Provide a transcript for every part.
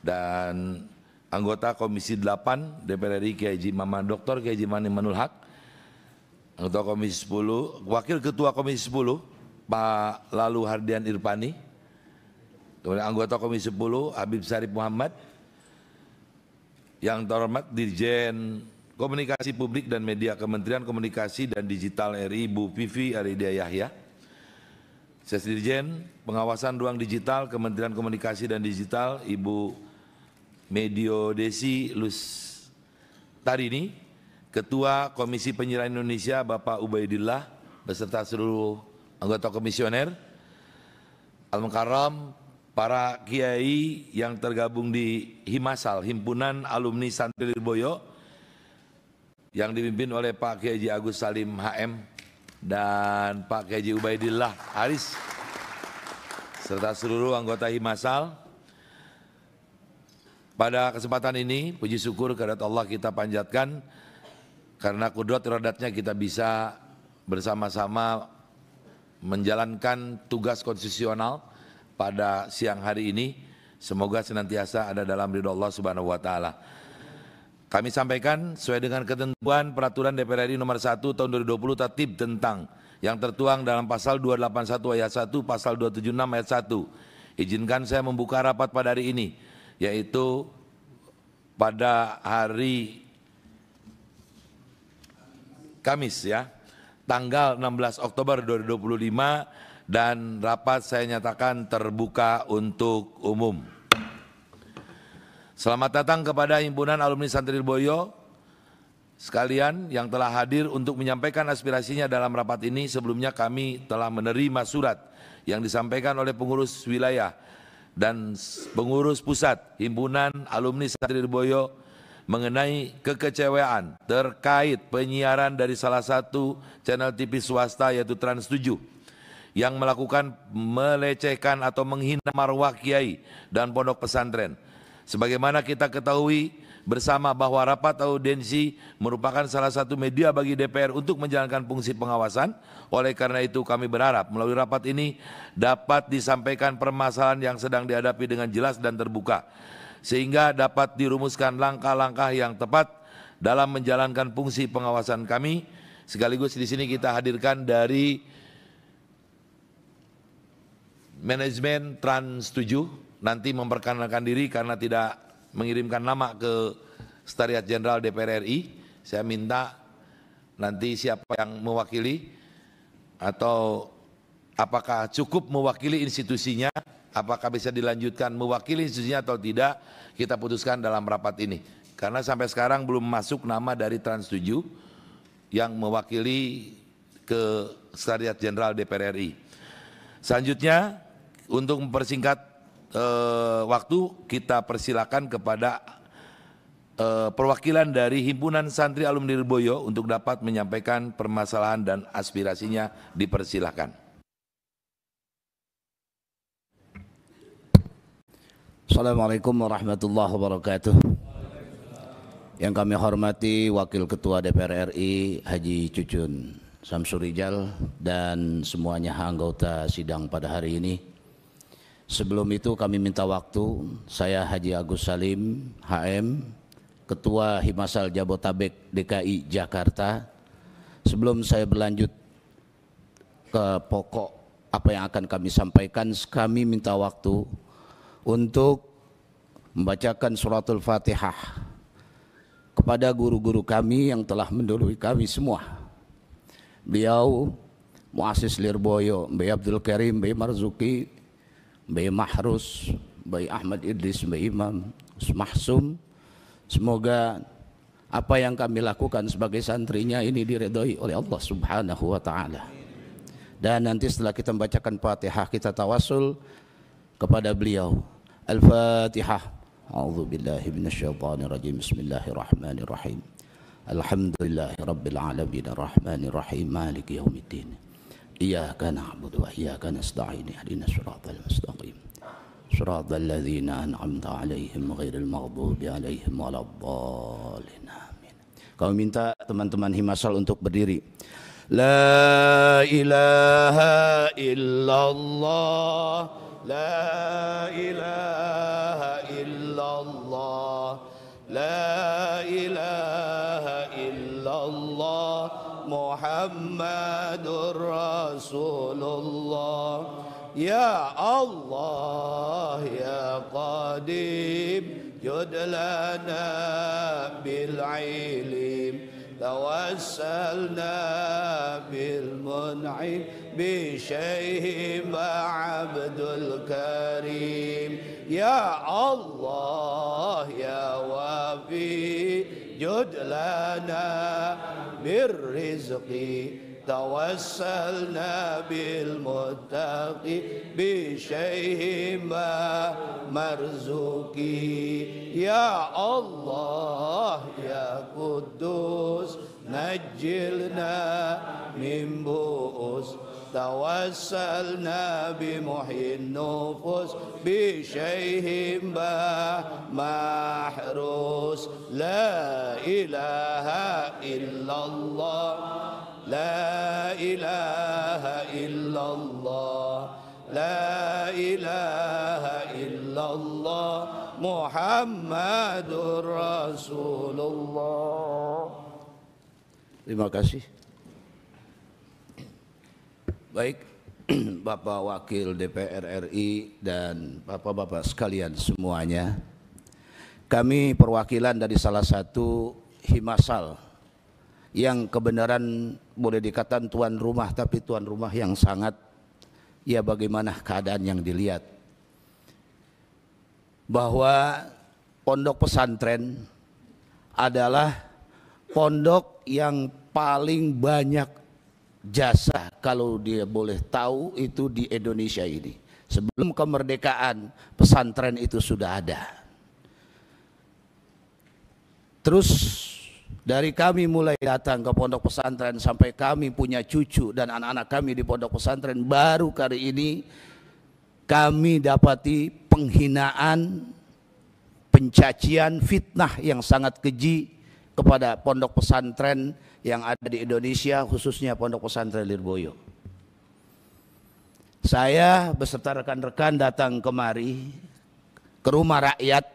dan anggota Komisi 8 DPR RI Kiai Haji Dr. Kiai Haji Imanul Haq, anggota Komisi 10, Wakil Ketua Komisi 10 Pak Lalu Hardian Irpani, kemudian anggota Komisi 10 Habib Syarif Muhammad, yang terhormat Dirjen Komunikasi Publik dan Media Kementerian Komunikasi dan Digital RI Bu Vivi Aridia Yahya, Sesdirjen Pengawasan Ruang Digital Kementerian Komunikasi dan Digital Ibu Medio Desi Lustarini, Ketua Komisi Penyiaran Indonesia Bapak Ubaidillah beserta seluruh anggota komisioner, Al-Mukarram, para kiai yang tergabung di Himasal, Himpunan Alumni Santri Lirboyo, yang dipimpin oleh Pak Kiai Haji Agus Salim HM dan Pak Kiai Haji Ubaidillah Haris, serta seluruh anggota Himasal. Pada kesempatan ini, puji syukur kehadirat Allah kita panjatkan, karena kudrat iradatnya kita bisa bersama-sama menjalankan tugas konstitusional pada siang hari ini. Semoga senantiasa ada dalam ridho Allah Subhanahu wa taala. Kami sampaikan sesuai dengan ketentuan Peraturan DPR RI nomor 1 tahun 2020 Tatib tentang yang tertuang dalam pasal 281 ayat 1, pasal 276 ayat 1. Izinkan saya membuka rapat pada hari ini, yaitu pada hari Kamis ya, tanggal 16 Oktober 2025, dan rapat saya nyatakan terbuka untuk umum. Selamat datang kepada Himpunan Alumni Santri Lirboyo sekalian yang telah hadir untuk menyampaikan aspirasinya dalam rapat ini. Sebelumnya kami telah menerima surat yang disampaikan oleh pengurus wilayah dan pengurus pusat Himpunan Alumni Santri Lirboyo mengenai kekecewaan terkait penyiaran dari salah satu channel TV swasta yaitu Trans 7 yang melakukan melecehkan atau menghina marwah kiai dan pondok pesantren. Sebagaimana kita ketahui bersama bahwa rapat audiensi merupakan salah satu media bagi DPR untuk menjalankan fungsi pengawasan. Oleh karena itu kami berharap melalui rapat ini dapat disampaikan permasalahan yang sedang dihadapi dengan jelas dan terbuka, sehingga dapat dirumuskan langkah-langkah yang tepat dalam menjalankan fungsi pengawasan kami. Sekaligus di sini kita hadirkan dari manajemen Trans 7 nanti memperkenalkan diri karena tidak mengirimkan nama ke Sekretariat Jenderal DPR RI. Saya minta nanti siapa yang mewakili atau apakah cukup mewakili institusinya, apakah bisa dilanjutkan mewakili institusinya atau tidak, kita putuskan dalam rapat ini. Karena sampai sekarang belum masuk nama dari Trans 7 yang mewakili ke Sekretariat Jenderal DPR RI. Selanjutnya, untuk mempersingkat waktu, kita persilakan kepada perwakilan dari Himpunan Santri Alumni Lirboyo untuk dapat menyampaikan permasalahan dan aspirasinya. Dipersilakan. Assalamualaikum warahmatullahi wabarakatuh. Yang kami hormati Wakil Ketua DPR RI Haji Cucun Samsurijal dan semuanya anggota sidang pada hari ini. Sebelum itu kami minta waktu, saya Haji Agus Salim HM, Ketua Himasal Jabotabek DKI Jakarta. Sebelum saya berlanjut ke pokok apa yang akan kami sampaikan, kami minta waktu untuk membacakan suratul Fatihah kepada guru-guru kami yang telah mendahului kami semua. Beliau Muassis Lirboyo, Mbak Abdul Karim, Mbak Marzuki, Mbak Mahrus, Mbak Ahmad Idris, Mbak Imam Mahsum. Semoga apa yang kami lakukan sebagai santrinya ini diridhoi oleh Allah Subhanahu wa taala. Dan nanti setelah kita membacakan Fatihah, kita tawasul kepada beliau. Al-Fatihah. A'udzu billahi minasyaitonir rajim. Bismillahirrahmanirrahim. Alhamdulillahi rabbil alamin arrahmanir rahim maliki yaumiddin. Iyyaka na'budu wa iyyaka nasta'in ihdinas siratal mustaqim. Shiratal ladzina an'amta 'alaihim ghairil maghdubi 'alaihim waladdallin. Amin. Kami minta teman-teman Himasal untuk berdiri. La ilaha illallah, la ilaha illallah. لا إله إلا الله محمد رسول الله يا الله يا قديم جد لنا بالعلم توسلنا بالمنعم بشيء عبد الكريم يا الله يا وفي جد لنا بالرزق توسلنا بالمتقي بشيء مرزوقي يا الله يا قدوس نجلنا من بؤس توسلنا بمحيي النفوس بشيء محروس لا إله إلا الله لا إله إلا الله لا إله إلا الله محمد رسول الله. Terima kasih. Baik, Bapak Wakil DPR RI dan Bapak-Bapak sekalian semuanya, kami perwakilan dari salah satu Himasal yang kebenaran boleh dikatakan tuan rumah, tapi tuan rumah yang sangat, ya bagaimana keadaan yang dilihat, bahwa pondok pesantren adalah pondok yang paling banyak jasa, kalau dia boleh tahu, itu di Indonesia ini. Sebelum kemerdekaan pesantren itu sudah ada. Terus dari kami mulai datang ke pondok pesantren sampai kami punya cucu dan anak-anak kami di pondok pesantren, baru kali ini kami dapati penghinaan, pencacian, fitnah yang sangat keji kepada pondok pesantren yang ada di Indonesia, khususnya pondok pesantren Lirboyo. Saya beserta rekan-rekan datang kemari ke rumah rakyat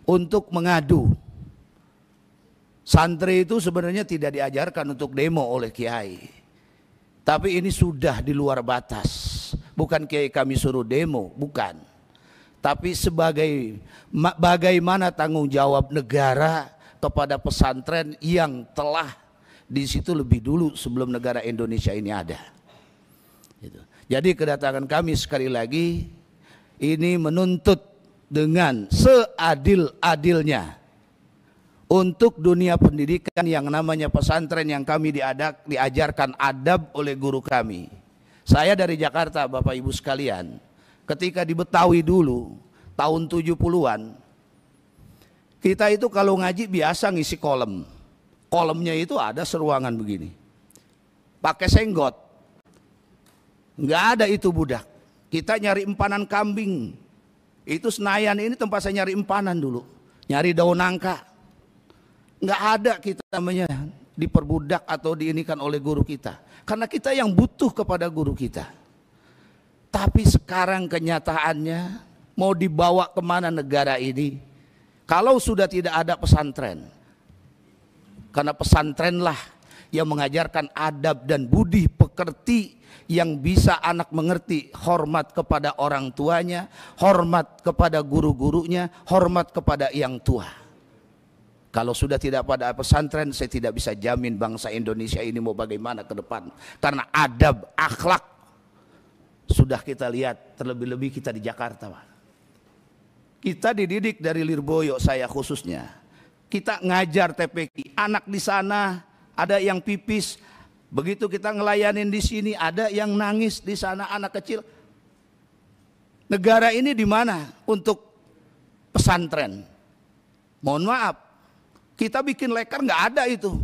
untuk mengadu. Santri itu sebenarnya tidak diajarkan untuk demo oleh kiai, tapi ini sudah di luar batas. Bukan kiai kami suruh demo, bukan, tapi sebagai bagaimana tanggung jawab negara kepada pesantren yang telah di situ lebih dulu sebelum negara Indonesia ini ada. Jadi kedatangan kami sekali lagi ini menuntut dengan seadil-adilnya untuk dunia pendidikan yang namanya pesantren, yang kami diajarkan adab oleh guru kami. Saya dari Jakarta, Bapak Ibu sekalian, ketika di Betawi dulu tahun 70-an, kita itu kalau ngaji biasa ngisi kolom. Kolomnya itu ada seruangan begini, pakai senggot. Nggak ada itu budak. Kita nyari empanan kambing. Itu Senayan ini tempat saya nyari empanan dulu, nyari daun nangka. Nggak ada kita namanya diperbudak atau diinikan oleh guru kita, karena kita yang butuh kepada guru kita. Tapi sekarang kenyataannya mau dibawa kemana negara ini kalau sudah tidak ada pesantren? Karena pesantrenlah yang mengajarkan adab dan budi pekerti, yang bisa anak mengerti hormat kepada orang tuanya, hormat kepada guru-gurunya, hormat kepada yang tua. Kalau sudah tidak pada pesantren, saya tidak bisa jamin bangsa Indonesia ini mau bagaimana ke depan. Karena adab, akhlak sudah kita lihat, terlebih-lebih kita di Jakarta, Pak. Kita dididik dari Lirboyo, saya khususnya. Kita ngajar TPQ, anak di sana ada yang pipis, begitu kita ngelayanin di sini ada yang nangis di sana, anak kecil. Negara ini di mana untuk pesantren? Mohon maaf, kita bikin leker nggak ada itu,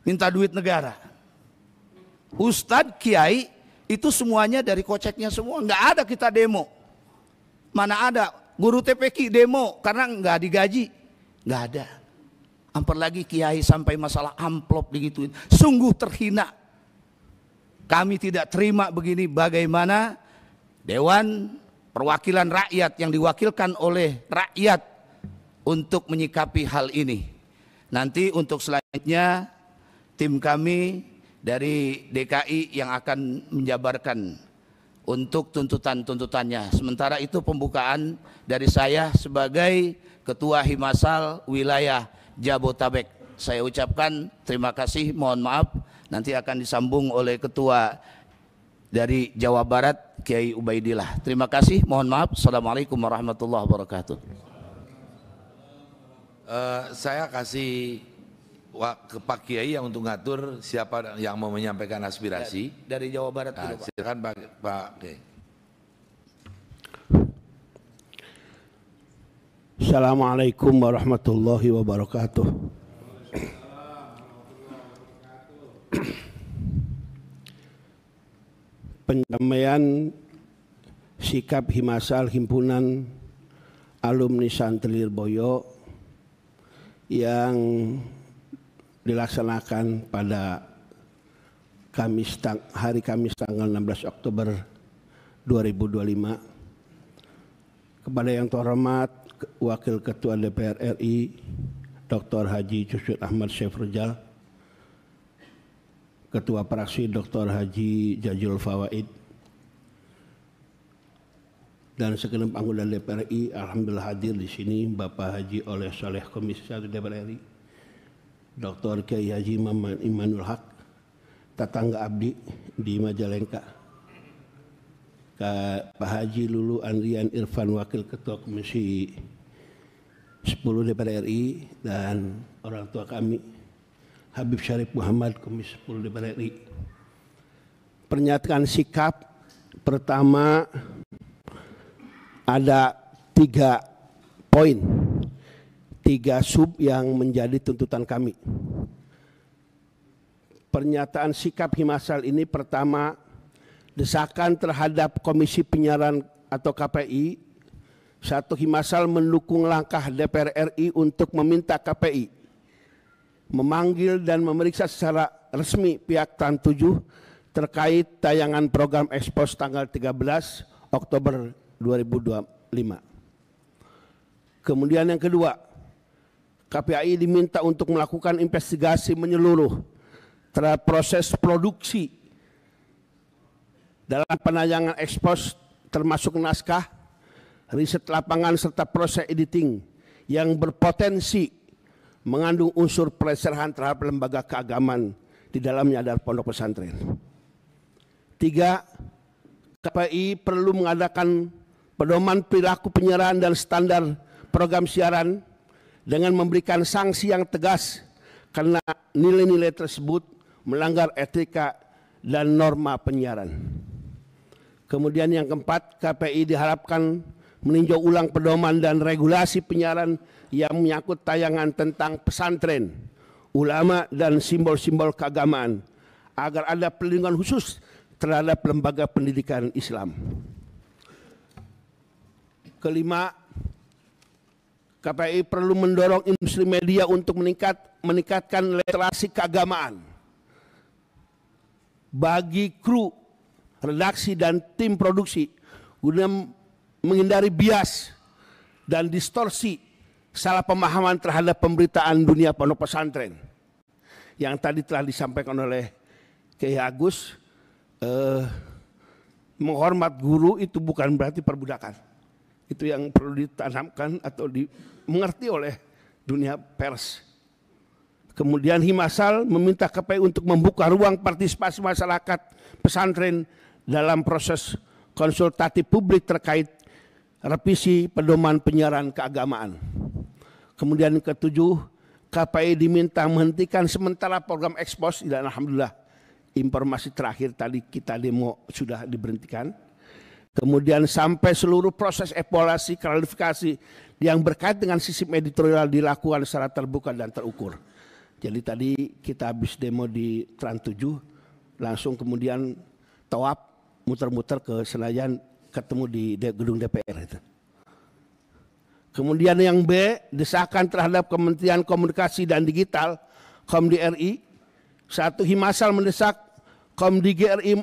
minta duit negara. Ustadz, kiai itu semuanya dari koceknya semua, nggak ada kita demo. Mana ada guru TPQ demo karena nggak digaji, nggak ada. Apalagi kiai sampai masalah amplop digituin, sungguh terhina. Kami tidak terima begini. Bagaimana Dewan Perwakilan Rakyat yang diwakilkan oleh rakyat untuk menyikapi hal ini. Nanti untuk selanjutnya tim kami dari DKI yang akan menjabarkan untuk tuntutan-tuntutannya. Sementara itu pembukaan dari saya sebagai Ketua Himasal Wilayah Jabotabek. Saya ucapkan terima kasih, mohon maaf. Nanti akan disambung oleh Ketua dari Jawa Barat, Kiai Ubaidillah. Terima kasih, mohon maaf. Assalamualaikum warahmatullahi wabarakatuh. Saya kasih ke Pak Kiai yang untuk ngatur siapa yang mau menyampaikan aspirasi. Dari Jawa Barat dulu, Pak. Silakan Pak Kiai. Assalamualaikum warahmatullahi wabarakatuh. Penyampaian sikap Himasal Himpunan Alumni Santri Lirboyo yang dilaksanakan pada hari Kamis tanggal 16 Oktober 2025 kepada yang terhormat Wakil Ketua DPR RI Dr. Haji Cucut Ahmad Syafrujal, Ketua Praksi Dr. Haji Jajul Fawaid, dan segenap anggota DPR RI. Alhamdulillah hadir di sini Bapak Haji Oleh Soleh Komisi 1 DPR RI, Dr. Kiai Haji Maman Imanul Haq, tetangga abdi di Majalengka, Pak Haji Lulu Andrian Irfan Wakil Ketua Komisi 10 DPR RI, dan orang tua kami Habib Syarif Muhammad Komisi 10 DPR RI. Pernyataan sikap pertama ada 3 poin, 3 sub yang menjadi tuntutan kami. Pernyataan sikap Himasal ini pertama, desakan terhadap Komisi Penyiaran atau KPI. 1. Himasal mendukung langkah DPR RI untuk meminta KPI memanggil dan memeriksa secara resmi pihak Trans 7 terkait tayangan program Expose tanggal 13 Oktober 2025. Kemudian yang kedua, KPI diminta untuk melakukan investigasi menyeluruh terhadap proses produksi dalam penayangan Expose, termasuk naskah, riset lapangan serta proses editing yang berpotensi mengandung unsur pelecehan terhadap lembaga keagamaan di dalamnya adalah pondok pesantren. 3. KPI perlu mengadakan pedoman perilaku penyiaran dan standar program siaran dengan memberikan sanksi yang tegas karena nilai-nilai tersebut melanggar etika dan norma penyiaran. Kemudian yang keempat, KPI diharapkan meninjau ulang pedoman dan regulasi penyiaran yang menyangkut tayangan tentang pesantren, ulama, dan simbol-simbol keagamaan agar ada perlindungan khusus terhadap lembaga pendidikan Islam. Kelima, KPI perlu mendorong industri media untuk meningkatkan literasi keagamaan bagi kru, redaksi, dan tim produksi guna menghindari bias dan distorsi salah pemahaman terhadap pemberitaan dunia pondok pesantren yang tadi telah disampaikan oleh Kiai Agus. Menghormat guru itu bukan berarti perbudakan. Itu yang perlu ditanamkan atau dimengerti oleh dunia pers. Kemudian Himasal meminta KPI untuk membuka ruang partisipasi masyarakat pesantren dalam proses konsultatif publik terkait revisi pedoman penyiaran keagamaan. Kemudian ketujuh, KPI diminta menghentikan sementara program Expose, dan alhamdulillah informasi terakhir tadi kita demo sudah diberhentikan. Kemudian sampai seluruh proses evaluasi klarifikasi yang berkait dengan sistem editorial dilakukan secara terbuka dan terukur. Jadi tadi kita habis demo di Trans 7, langsung kemudian tawaf muter-muter ke Senayan, ketemu di gedung DPR itu. Kemudian yang B, desakan terhadap Kementerian Komunikasi dan Digital Komdi RI. 1. Himasal mendesak Komdi GRI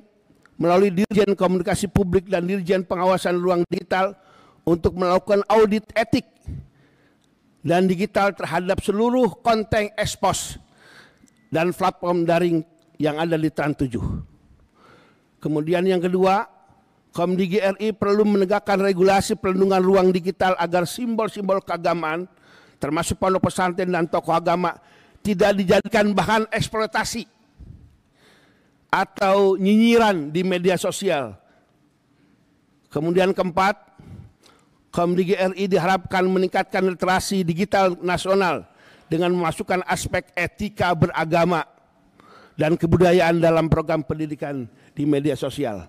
melalui Dirjen Komunikasi Publik dan Dirjen Pengawasan Ruang Digital untuk melakukan audit etik dan digital terhadap seluruh konten ekspos dan platform daring yang ada di Trans 7. Kemudian yang kedua, Komdigi RI perlu menegakkan regulasi perlindungan ruang digital agar simbol-simbol keagamaan termasuk pondok pesantren dan tokoh agama tidak dijadikan bahan eksploitasi atau nyinyiran di media sosial. Kemudian keempat, Komdigi RI diharapkan meningkatkan literasi digital nasional dengan memasukkan aspek etika beragama dan kebudayaan dalam program pendidikan di media sosial.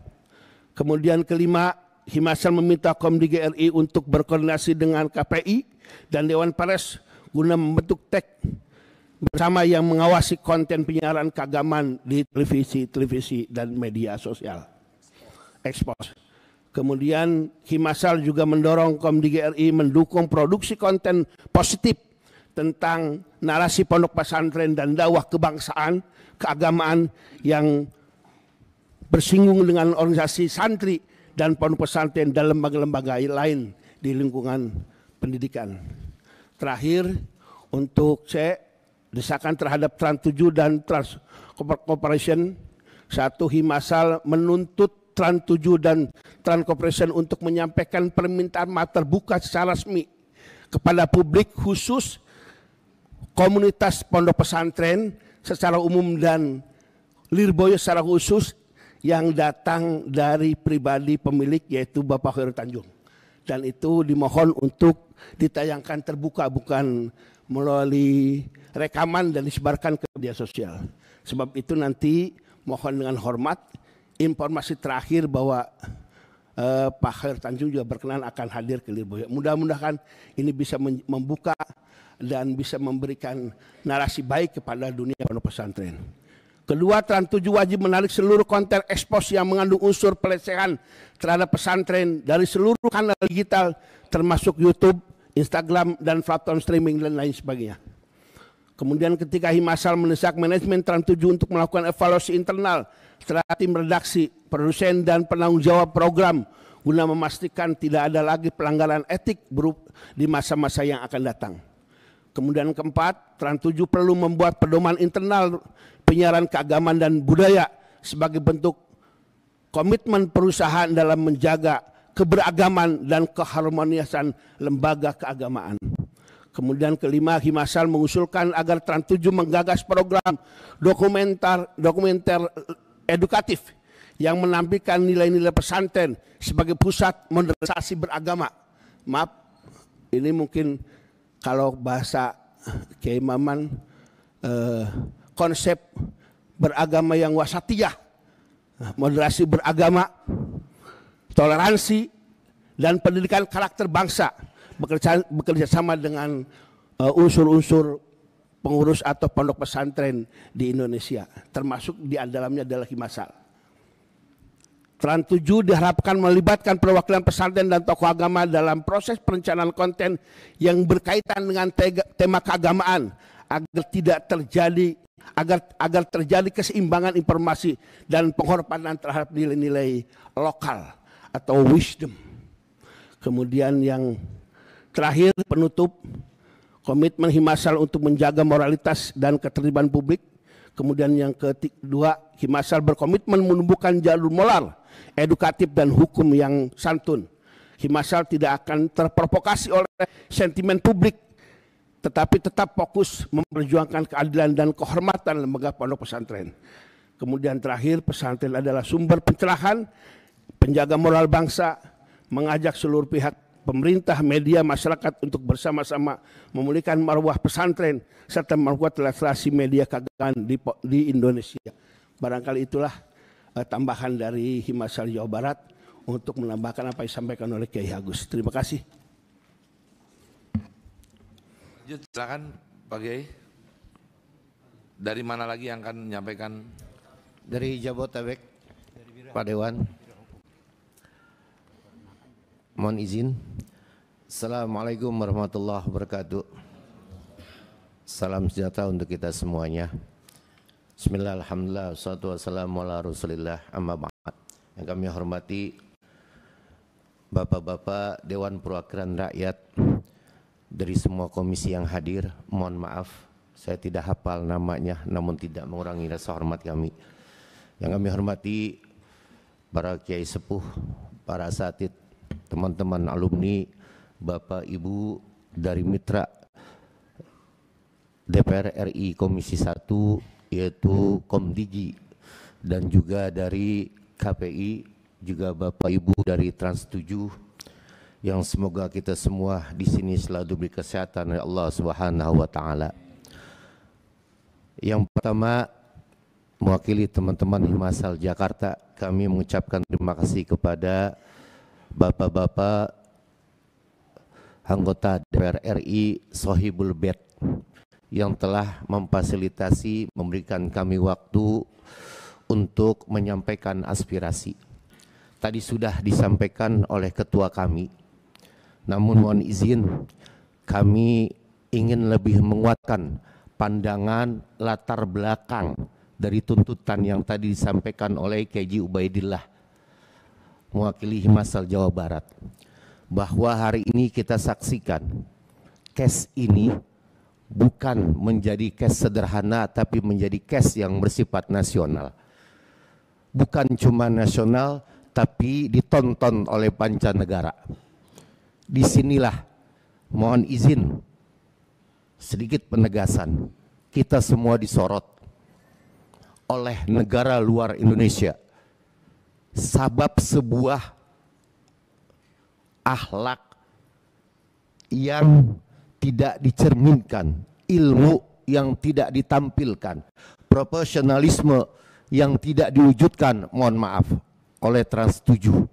Kemudian kelima, Himasal meminta Komdigi RI untuk berkoordinasi dengan KPI dan Dewan Pers guna membentuk TEK bersama yang mengawasi konten penyiaran keagamaan di televisi dan media sosial. Expose. Kemudian Himasal juga mendorong Komdigi RI mendukung produksi konten positif tentang narasi pondok pesantren dan dakwah kebangsaan, keagamaan yang bersinggung dengan organisasi santri dan pondok pesantren dan lembaga-lembaga lain di lingkungan pendidikan. Terakhir, untuk desakan terhadap Trans 7 dan Trans Corporation, satu, Himasal menuntut Trans 7 dan Trans Corporation untuk menyampaikan permintaan maaf terbuka secara resmi kepada publik khusus komunitas pondok pesantren secara umum dan Lirboyo secara khusus yang datang dari pribadi pemilik yaitu Bapak Khairul Tanjung. Dan itu dimohon untuk ditayangkan terbuka, bukan melalui rekaman dan disebarkan ke media sosial. Sebab itu nanti mohon dengan hormat informasi terakhir bahwa Pak Khairul Tanjung juga berkenan akan hadir ke Lirboyo. Mudah-mudahan ini bisa membuka dan bisa memberikan narasi baik kepada dunia pondok pesantren. Kedua, Trans 7 wajib menarik seluruh konten ekspos yang mengandung unsur pelecehan terhadap pesantren dari seluruh kanal digital termasuk YouTube, Instagram, dan platform streaming dan lain sebagainya. Kemudian ketika Himasal mendesak manajemen Trans 7 untuk melakukan evaluasi internal terhadap tim redaksi, produsen, dan penanggung jawab program guna memastikan tidak ada lagi pelanggaran etik di masa-masa yang akan datang. Kemudian keempat, Trans 7 perlu membuat pedoman internal penyiaran keagamaan dan budaya sebagai bentuk komitmen perusahaan dalam menjaga keberagaman dan keharmonisan lembaga keagamaan. Kemudian kelima, Himasal mengusulkan agar Trans 7 menggagas program dokumenter edukatif yang menampilkan nilai-nilai pesantren sebagai pusat modernisasi beragama. Maaf, ini mungkin kalau bahasa Kiai Maman konsep beragama yang wasatiyah, moderasi beragama, toleransi, dan pendidikan karakter bangsa bekerja sama dengan unsur-unsur pengurus atau pondok pesantren di Indonesia, termasuk di dalamnya adalah Himasal. Trans 7 diharapkan melibatkan perwakilan pesantren dan tokoh agama dalam proses perencanaan konten yang berkaitan dengan tema keagamaan agar terjadi keseimbangan informasi dan penghormatan terhadap nilai-nilai lokal atau wisdom. Kemudian yang terakhir, penutup, komitmen Himasal untuk menjaga moralitas dan ketertiban publik. Kemudian yang kedua, Himasal berkomitmen menumbuhkan jalur moral, edukatif, dan hukum yang santun. Himasal tidak akan terprovokasi oleh sentimen publik, tetapi tetap fokus memperjuangkan keadilan dan kehormatan lembaga pondok pesantren. Kemudian terakhir, pesantren adalah sumber pencerahan, penjaga moral bangsa, mengajak seluruh pihak, pemerintah, media, masyarakat untuk bersama-sama memulihkan marwah pesantren serta memperkuat literasi media keagamaan di Indonesia. Barangkali itulah tambahan dari Himasal Jawa Barat untuk menambahkan apa yang disampaikan oleh Kiai Agus. Terima kasih. Silakan Pak Kiai. Dari mana lagi yang akan menyampaikan? Dari Jabodetabek, Pak Dewan. Mohon izin. Assalamualaikum warahmatullahi wabarakatuh. Salam sejahtera untuk kita semuanya. Bismillah, alhamdulillah, wassalatu wassalamu ala rasulillah, amma ba'd. Yang kami hormati Bapak-bapak Dewan Perwakilan Rakyat dari semua komisi yang hadir. Mohon maaf, saya tidak hafal namanya, namun tidak mengurangi rasa hormat kami. Yang kami hormati para kiai sepuh, para asatid, teman-teman alumni, Bapak Ibu dari mitra DPR RI Komisi 1 yaitu Komdigi, dan juga dari KPI, juga Bapak Ibu dari Trans 7, yang semoga kita semua di sini selalu diberi kesehatan oleh Allah Subhanahu wa taala. Yang pertama, mewakili teman-teman Himasal Jakarta, kami mengucapkan terima kasih kepada bapak-bapak anggota DPR RI Sohibul Bed yang telah memfasilitasi, memberikan kami waktu untuk menyampaikan aspirasi. Tadi sudah disampaikan oleh ketua kami, namun mohon izin kami ingin lebih menguatkan pandangan latar belakang dari tuntutan yang tadi disampaikan oleh KJ Ubaidillah mewakili Himasal Jawa Barat, bahwa hari ini kita saksikan case ini bukan menjadi case sederhana, tapi menjadi case yang bersifat nasional. Bukan cuma nasional, tapi ditonton oleh mancanegara. Disinilah mohon izin sedikit penegasan, kita semua disorot oleh negara luar Indonesia sabab sebuah akhlak yang tidak dicerminkan, ilmu yang tidak ditampilkan, profesionalisme yang tidak diwujudkan, mohon maaf, oleh Trans 7.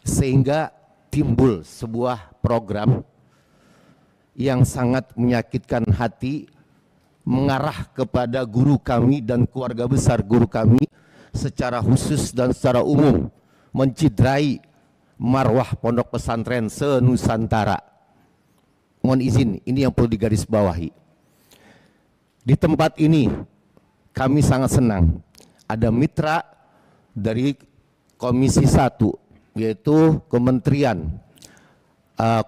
Sehingga timbul sebuah program yang sangat menyakitkan hati, mengarah kepada guru kami dan keluarga besar guru kami secara khusus dan secara umum, mencidrai marwah pondok pesantren se-Nusantara. Mohon izin, ini yang perlu digarisbawahi. Di tempat ini kami sangat senang ada mitra dari Komisi 1, yaitu Kementerian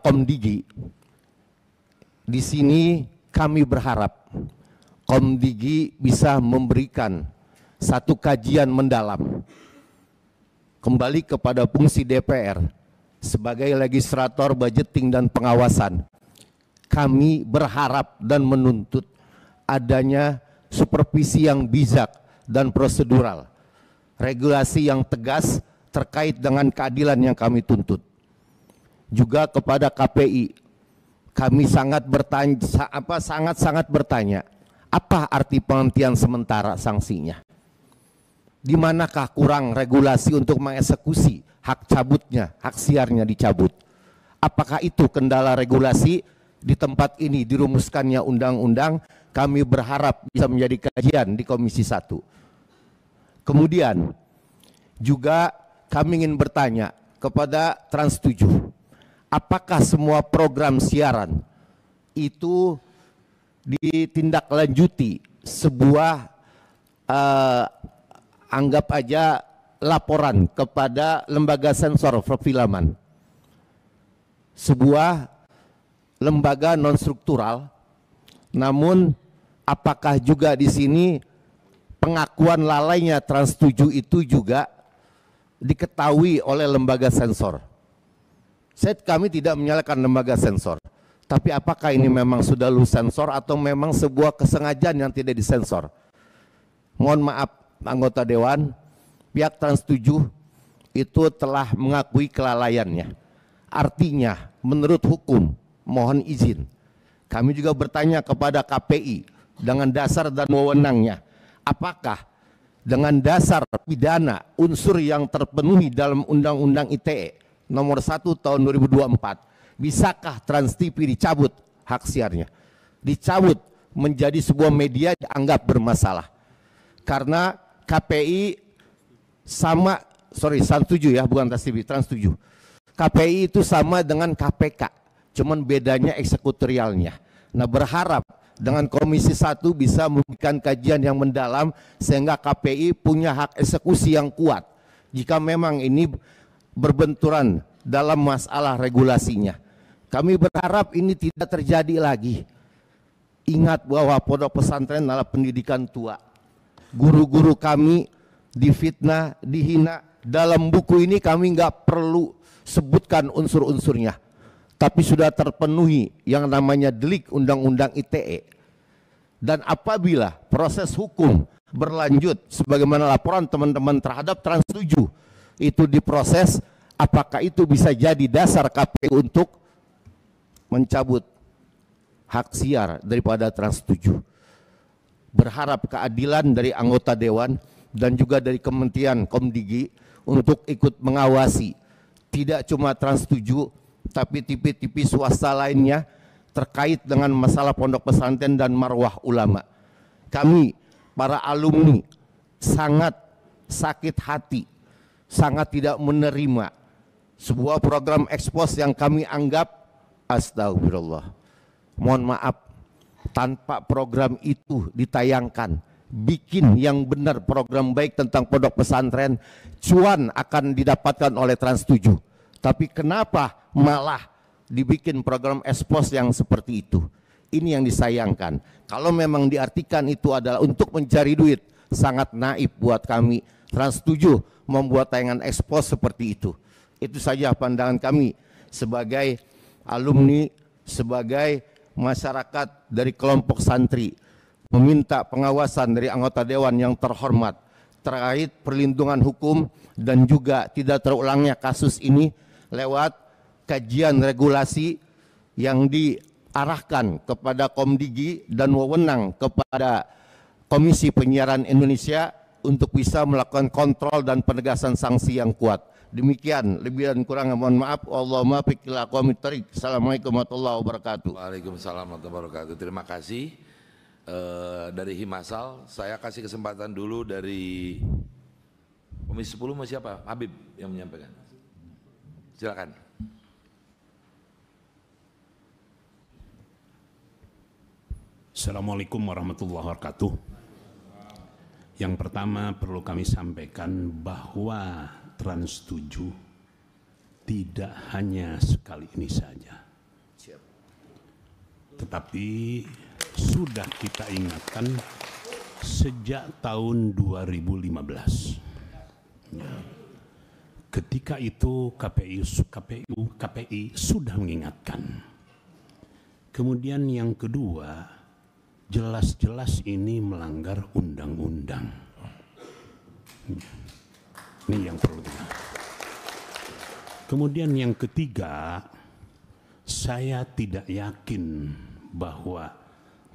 Komdigi. Di sini kami berharap Komdigi bisa memberikan satu kajian mendalam kembali kepada fungsi DPR sebagai legislator budgeting dan pengawasan. Kami berharap dan menuntut adanya supervisi yang bijak dan prosedural, regulasi yang tegas terkait dengan keadilan yang kami tuntut. Juga kepada KPI, kami sangat bertanya, apa arti penghentian sementara sanksinya? Di manakah kurang regulasi untuk mengeksekusi hak cabutnya, hak siarnya dicabut? Apakah itu kendala regulasi? Di tempat ini dirumuskannya undang-undang, kami berharap bisa menjadi kajian di Komisi 1. Kemudian juga kami ingin bertanya kepada Trans 7, apakah semua program siaran itu ditindaklanjuti sebuah anggap aja laporan kepada lembaga sensor perfilman, sebuah lembaga non struktural, namun apakah juga di sini pengakuan lalainya Trans 7 itu juga diketahui oleh lembaga sensor? Kami tidak menyalahkan lembaga sensor, tapi apakah ini memang sudah lulus sensor atau memang sebuah kesengajaan yang tidak disensor? Mohon maaf anggota Dewan, pihak Trans 7 itu telah mengakui kelalaiannya. Artinya menurut hukum, mohon izin, kami juga bertanya kepada KPI dengan dasar dan wewenangnya, apakah dengan dasar pidana unsur yang terpenuhi dalam Undang-Undang ITE nomor 1 tahun 2024, bisakah Trans TV dicabut hak siarnya, dicabut menjadi sebuah media dianggap bermasalah? Karena KPI sama, Trans 7 ya, bukan Trans TV, Trans 7. KPI itu sama dengan KPK, cuman bedanya eksekutorialnya. Nah, berharap dengan Komisi 1 bisa memberikan kajian yang mendalam sehingga KPI punya hak eksekusi yang kuat jika memang ini berbenturan dalam masalah regulasinya. Kami berharap ini tidak terjadi lagi. Ingat bahwa pondok pesantren adalah pendidikan tua. Guru-guru kami difitnah, dihina. Dalam buku ini kami nggak perlu sebutkan unsur-unsurnya, tapi sudah terpenuhi yang namanya delik Undang-Undang ITE. Dan apabila proses hukum berlanjut sebagaimana laporan teman-teman terhadap Trans 7 itu diproses, apakah itu bisa jadi dasar KPU untuk mencabut hak siar daripada Trans 7? Berharap keadilan dari anggota dewan dan juga dari Kementerian Komdigi untuk ikut mengawasi tidak cuma Trans 7 tapi TV-TV swasta lainnya terkait dengan masalah pondok pesantren dan marwah ulama. Kami para alumni sangat sakit hati, sangat tidak menerima sebuah program ekspos yang kami anggap, astagfirullah, mohon maaf, tanpa program itu ditayangkan, bikin yang benar program baik tentang pondok pesantren, cuan akan didapatkan oleh Trans 7. Tapi kenapa malah dibikin program ekspos yang seperti itu? Ini yang disayangkan. Kalau memang diartikan itu adalah untuk mencari duit, sangat naif buat kami Trans 7 membuat tayangan ekspos seperti itu. Itu saja pandangan kami sebagai alumni, sebagai masyarakat dari kelompok santri, meminta pengawasan dari anggota dewan yang terhormat terkait perlindungan hukum dan juga tidak terulangnya kasus ini lewat kajian regulasi yang diarahkan kepada Komdigi dan wewenang kepada Komisi Penyiaran Indonesia untuk bisa melakukan kontrol dan penegasan sanksi yang kuat. Demikian, lebih dan kurang mohon maaf. Allahumma fiqh ila aqwamit thariq. Assalamualaikum warahmatullahi wabarakatuh. Waalaikumsalam warahmatullahi wabarakatuh. Terima kasih dari Himasal. Saya kasih kesempatan dulu dari Komisi 10 mau siapa? Habib yang menyampaikan. Silakan. Assalamualaikum warahmatullahi wabarakatuh. Yang pertama perlu kami sampaikan bahwa Trans 7 tidak hanya sekali ini saja, tetapi sudah kita ingatkan sejak tahun 2015. Ketika itu KPI sudah mengingatkan. Kemudian yang kedua, jelas-jelas ini melanggar undang-undang. Ini yang perlu kita. Kemudian yang ketiga, saya tidak yakin bahwa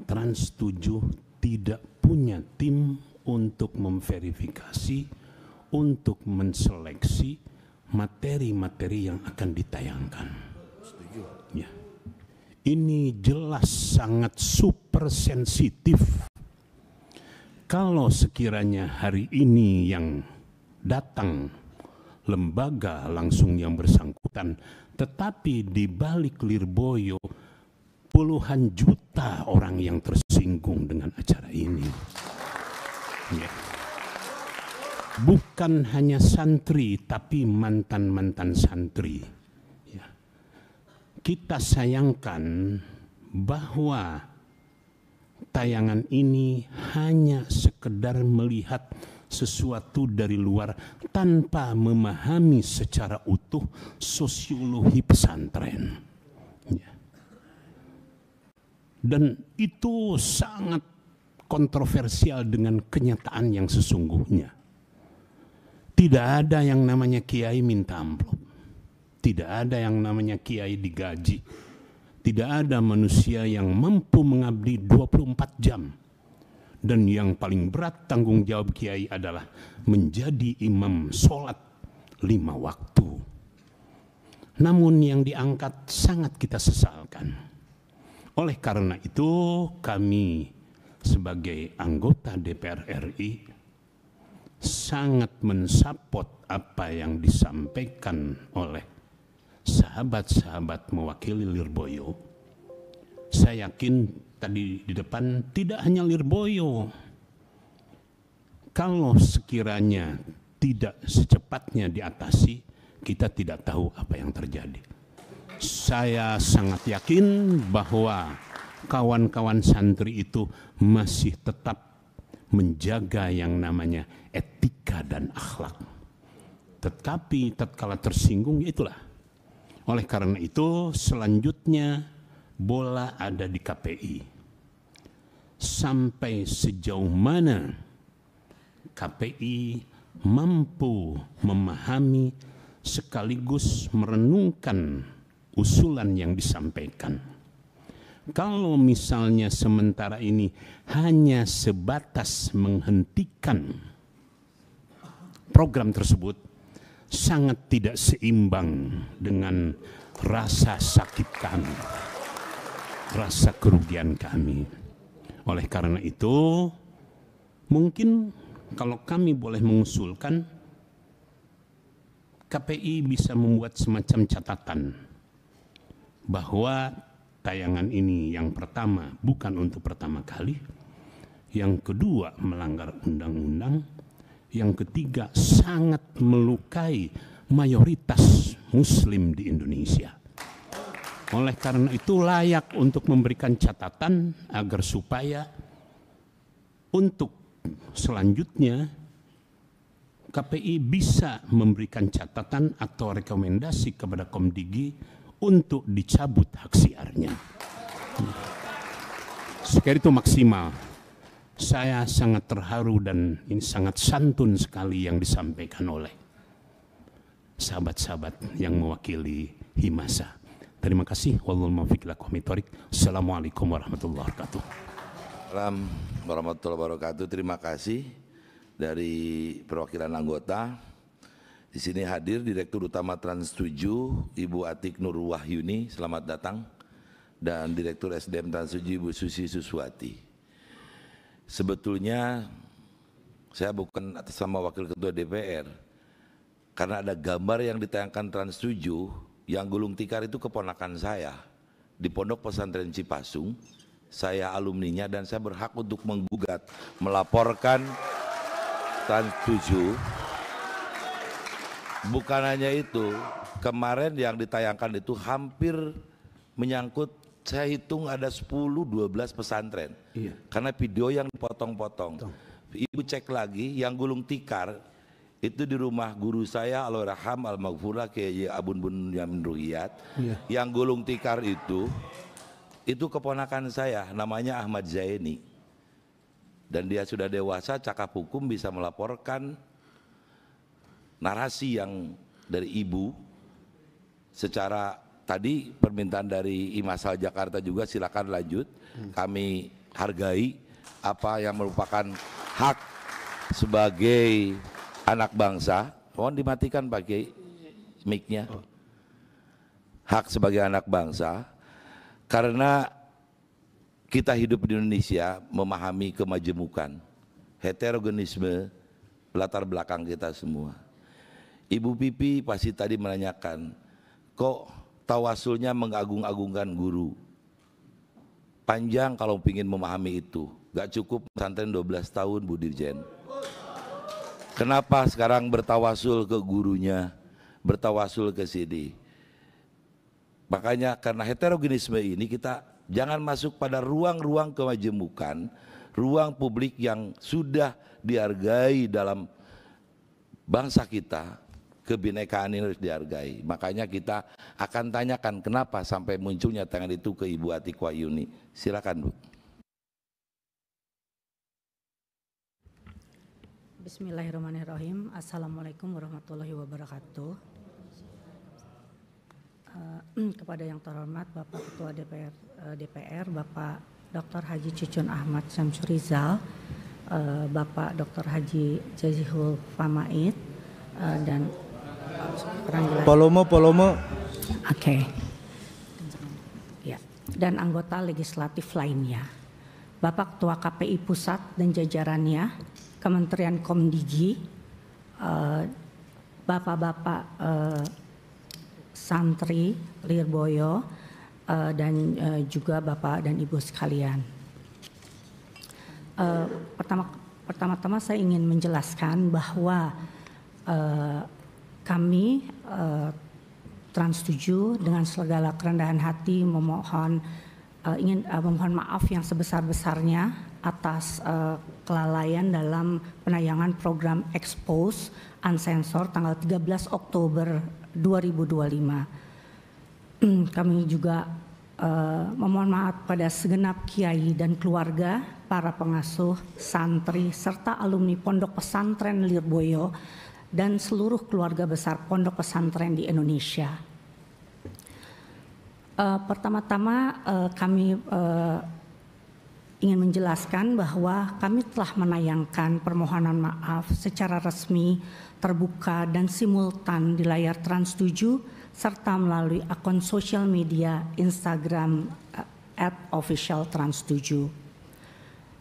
Trans 7 tidak punya tim untuk memverifikasi, untuk menseleksi materi-materi yang akan ditayangkan. Setuju. Ya. Ini jelas sangat super sensitif. Kalau sekiranya hari ini yang datang lembaga langsung yang bersangkutan, tetapi di balik Lirboyo puluhan juta orang yang tersinggung dengan acara ini. Ya. Bukan hanya santri, tapi mantan-mantan santri. Ya. Kita sayangkan bahwa tayangan ini hanya sekedar melihat sesuatu dari luar tanpa memahami secara utuh sosiologi pesantren. Ya. Dan itu sangat kontroversial dengan kenyataan yang sesungguhnya. Tidak ada yang namanya kiai minta amplop. Tidak ada yang namanya kiai digaji. Tidak ada manusia yang mampu mengabdi 24 jam. Dan yang paling berat tanggung jawab kiai adalah menjadi imam sholat 5 waktu. Namun yang diangkat sangat kita sesalkan. Oleh karena itu kami sebagai anggota DPR RI sangat mensupport apa yang disampaikan oleh sahabat-sahabat mewakili Lirboyo. Saya yakin tadi di depan tidak hanya Lirboyo. Kalau sekiranya tidak secepatnya diatasi, kita tidak tahu apa yang terjadi. Saya sangat yakin bahwa kawan-kawan santri itu masih tetap menjaga yang namanya etika dan akhlak. Tetapi tatkala tersinggung, ya itulah. Oleh karena itu selanjutnya bola ada di KPI. Sampai sejauh mana KPI mampu memahami sekaligus merenungkan usulan yang disampaikan. Kalau misalnya sementara ini hanya sebatas menghentikan program tersebut, sangat tidak seimbang dengan rasa sakit kami, rasa kerugian kami. Oleh karena itu, mungkin kalau kami boleh mengusulkan, KPI bisa membuat semacam catatan bahwa tayangan ini yang pertama bukan untuk pertama kali, yang kedua melanggar undang-undang, yang ketiga sangat melukai mayoritas muslim di Indonesia. Oleh karena itu layak untuk memberikan catatan agar supaya untuk selanjutnya KPI bisa memberikan catatan atau rekomendasi kepada Komdigi untuk dicabut hak siarnya. Sekali itu maksimal. Saya sangat terharu dan ini sangat santun sekali yang disampaikan oleh sahabat-sahabat yang mewakili Himasa. Terima kasih. Wallahul muwaffiq ila aqwamit thoriq. Assalamualaikum warahmatullahi wabarakatuh. Assalamualaikum warahmatullahi wabarakatuh. Terima kasih dari perwakilan anggota. Di sini hadir Direktur Utama Trans 7, Ibu Atik Nur Wahyuni, selamat datang. Dan Direktur SDM Trans 7, Ibu Susi Suswati. Sebetulnya saya bukan atas nama Wakil Ketua DPR, karena ada gambar yang ditayangkan Trans 7 yang gulung tikar itu keponakan saya di Pondok Pesantren Cipasung. Saya alumninya dan saya berhak untuk menggugat, melaporkan Trans 7. Bukan hanya itu, kemarin yang ditayangkan itu hampir menyangkut, saya hitung ada 10-12 pesantren. Iya. Karena video yang dipotong-potong. Ibu cek lagi yang gulung tikar itu di rumah guru saya Allahyarham Al-Maghfurah Kiai Abun Bun Yamin Ruhiyat. Iya. Yang gulung tikar itu keponakan saya, namanya Ahmad Zaini. Dan dia sudah dewasa, cakap hukum, bisa melaporkan narasi yang dari ibu secara tadi permintaan dari Imasal Jakarta juga, silakan lanjut. Kami hargai apa yang merupakan hak sebagai anak bangsa. Mohon dimatikan pakai mic-nya. Hak sebagai anak bangsa, karena kita hidup di Indonesia memahami kemajemukan, heterogenisme latar belakang kita semua. Ibu Pipi pasti tadi menanyakan, kok tawasulnya mengagung-agungkan guru? Panjang kalau ingin memahami itu, gak cukup pesantren 12 tahun Bu Dirjen. Kenapa sekarang bertawasul ke gurunya, bertawasul ke sini? Makanya karena heterogenisme ini kita jangan masuk pada ruang-ruang kemajemukan, ruang publik yang sudah dihargai dalam bangsa kita. Kebinekaan ini harus dihargai. Makanya kita akan tanyakan kenapa sampai munculnya tangan itu ke Ibu Atik Wahyuni. Silakan Bu. Bismillahirrahmanirrahim. Assalamualaikum warahmatullahi wabarakatuh. Kepada yang terhormat Bapak Ketua DPR, Bapak Dr. Haji Cucun Ahmad Syamsurizal, Bapak Dr. Haji Jazihul Famaid, dan Polomo. Oke. Ya. Dan anggota legislatif lainnya. Bapak Ketua KPI Pusat dan jajarannya, Kementerian Komdigi, Bapak-bapak santri Lirboyo, dan juga Bapak dan Ibu sekalian. Pertama-tama saya ingin menjelaskan bahwa kami Trans 7 dengan segala kerendahan hati memohon maaf yang sebesar-besarnya atas kelalaian dalam penayangan program Expose Unsensor tanggal 13 Oktober 2025. Kami juga memohon maaf pada segenap kiai dan keluarga, para pengasuh, santri, serta alumni Pondok Pesantren Lirboyo dan seluruh keluarga besar Pondok Pesantren di Indonesia. Pertama-tama kami ingin menjelaskan bahwa kami telah menayangkan permohonan maaf secara resmi, terbuka dan simultan di layar Trans 7 serta melalui akun sosial media Instagram @officialtrans7.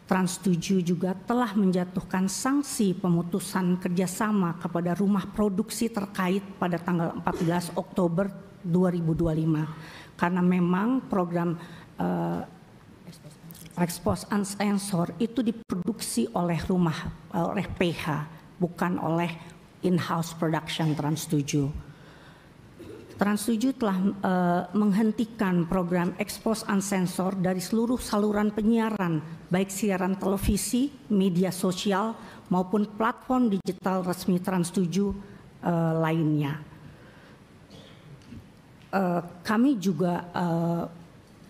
Trans 7 juga telah menjatuhkan sanksi pemutusan kerjasama kepada rumah produksi terkait pada tanggal 14 Oktober 2025 karena memang program Expose Unsensor itu diproduksi oleh PH, bukan oleh in-house production Trans 7. Trans 7 telah menghentikan program Expose Unsensor dari seluruh saluran penyiaran, baik siaran televisi, media sosial, maupun platform digital resmi Trans 7 lainnya. Kami juga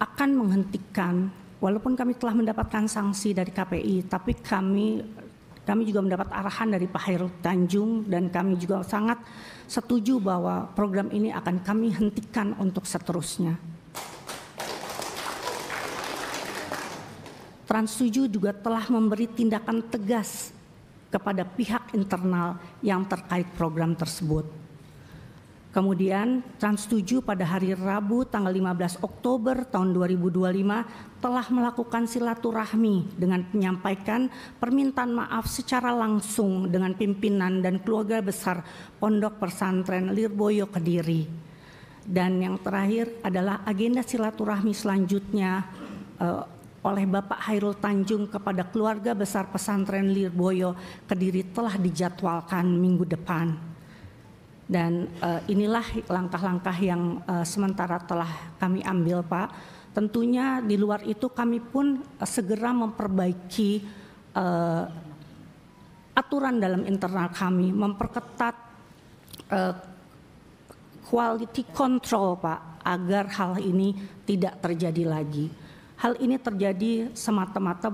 akan menghentikan, walaupun kami telah mendapatkan sanksi dari KPI, tapi kami juga mendapat arahan dari Pak Hairul Tanjung dan kami juga sangat setuju bahwa program ini akan kami hentikan untuk seterusnya. Trans 7 juga telah memberi tindakan tegas kepada pihak internal yang terkait program tersebut. Kemudian Trans 7 pada hari Rabu tanggal 15 Oktober tahun 2025 telah melakukan silaturahmi dengan menyampaikan permintaan maaf secara langsung dengan pimpinan dan keluarga besar Pondok Pesantren Lirboyo Kediri. Dan yang terakhir adalah agenda silaturahmi selanjutnya oleh Bapak Hairul Tanjung kepada keluarga besar Pesantren Lirboyo Kediri telah dijadwalkan minggu depan. Dan inilah langkah-langkah yang sementara telah kami ambil, Pak. Tentunya di luar itu kami pun segera memperbaiki aturan dalam internal kami, memperketat quality control, Pak, agar hal ini tidak terjadi lagi. Hal ini terjadi semata-mata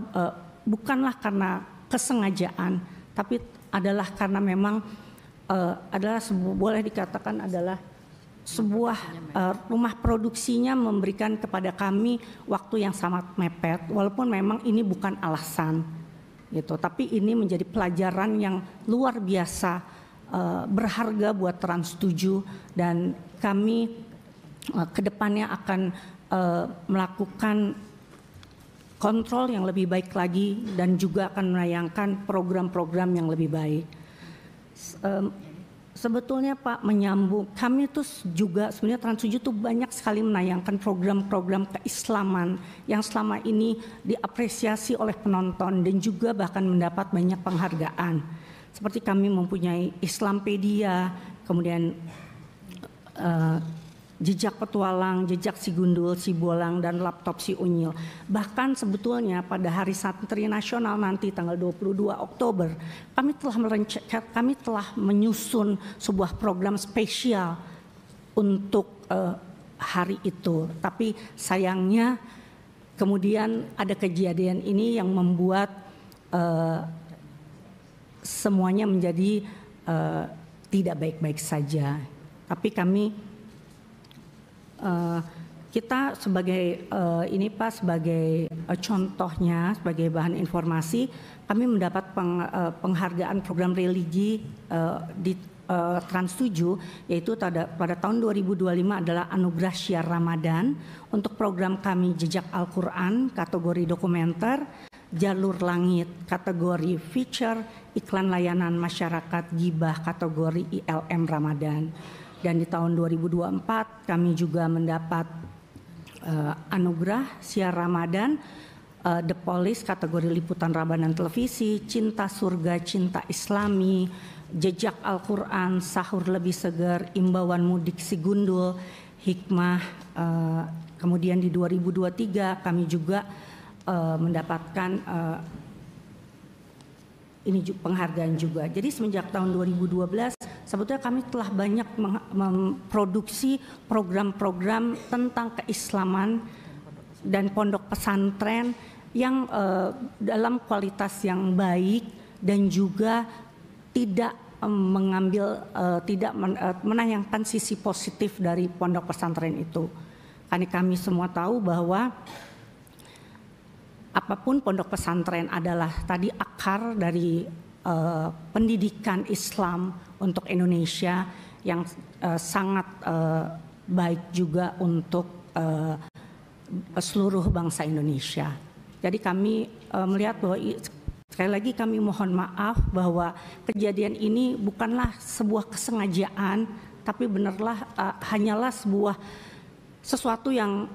bukanlah karena kesengajaan, tapi adalah karena memang boleh dikatakan adalah sebuah rumah produksinya memberikan kepada kami waktu yang sangat mepet, walaupun memang ini bukan alasan gitu, tapi ini menjadi pelajaran yang luar biasa berharga buat Trans 7 dan kami kedepannya akan melakukan kontrol yang lebih baik lagi dan juga akan menayangkan program-program yang lebih baik. Sebetulnya Pak, menyambung kami itu juga sebenarnya Trans 7 itu banyak sekali menayangkan program-program keislaman yang selama ini diapresiasi oleh penonton dan juga bahkan mendapat banyak penghargaan. Seperti kami mempunyai Islampedia, kemudian Jejak Petualang, Jejak Si Gundul, Si Bolang, dan Laptop Si Unyil. Bahkan sebetulnya pada Hari Santri Nasional nanti tanggal 22 Oktober, kami telah menyusun sebuah program spesial untuk hari itu. Tapi sayangnya kemudian ada kejadian ini yang membuat semuanya menjadi tidak baik-baik saja. Tapi kita sebagai ini Pak, sebagai contohnya, sebagai bahan informasi, kami mendapat penghargaan program religi di Trans 7, yaitu pada tahun 2025 adalah Anugerah Syiar Ramadan untuk program kami Jejak Al-Quran kategori dokumenter, Jalur Langit kategori feature, Iklan Layanan Masyarakat Gibah kategori ILM Ramadan. Dan di tahun 2024 kami juga mendapat anugerah Syiar Ramadan, The Police kategori liputan Ramadan televisi, Cinta Surga, Cinta Islami, Jejak Al-Quran, Sahur Lebih Segar, Imbauan Mudik Si Gundul, Hikmah. Kemudian di 2023 kami juga mendapatkan penghargaan juga. Jadi semenjak tahun 2012 sebetulnya kami telah banyak memproduksi program-program tentang keislaman dan pondok pesantren yang dalam kualitas yang baik dan juga tidak menayangkan sisi positif dari pondok pesantren itu. Karena kami semua tahu bahwa apapun pondok pesantren adalah tadi akar dari pendidikan Islam untuk Indonesia yang sangat baik juga untuk seluruh bangsa Indonesia. Jadi kami melihat bahwa sekali lagi kami mohon maaf bahwa kejadian ini bukanlah sebuah kesengajaan, tapi hanyalah sesuatu yang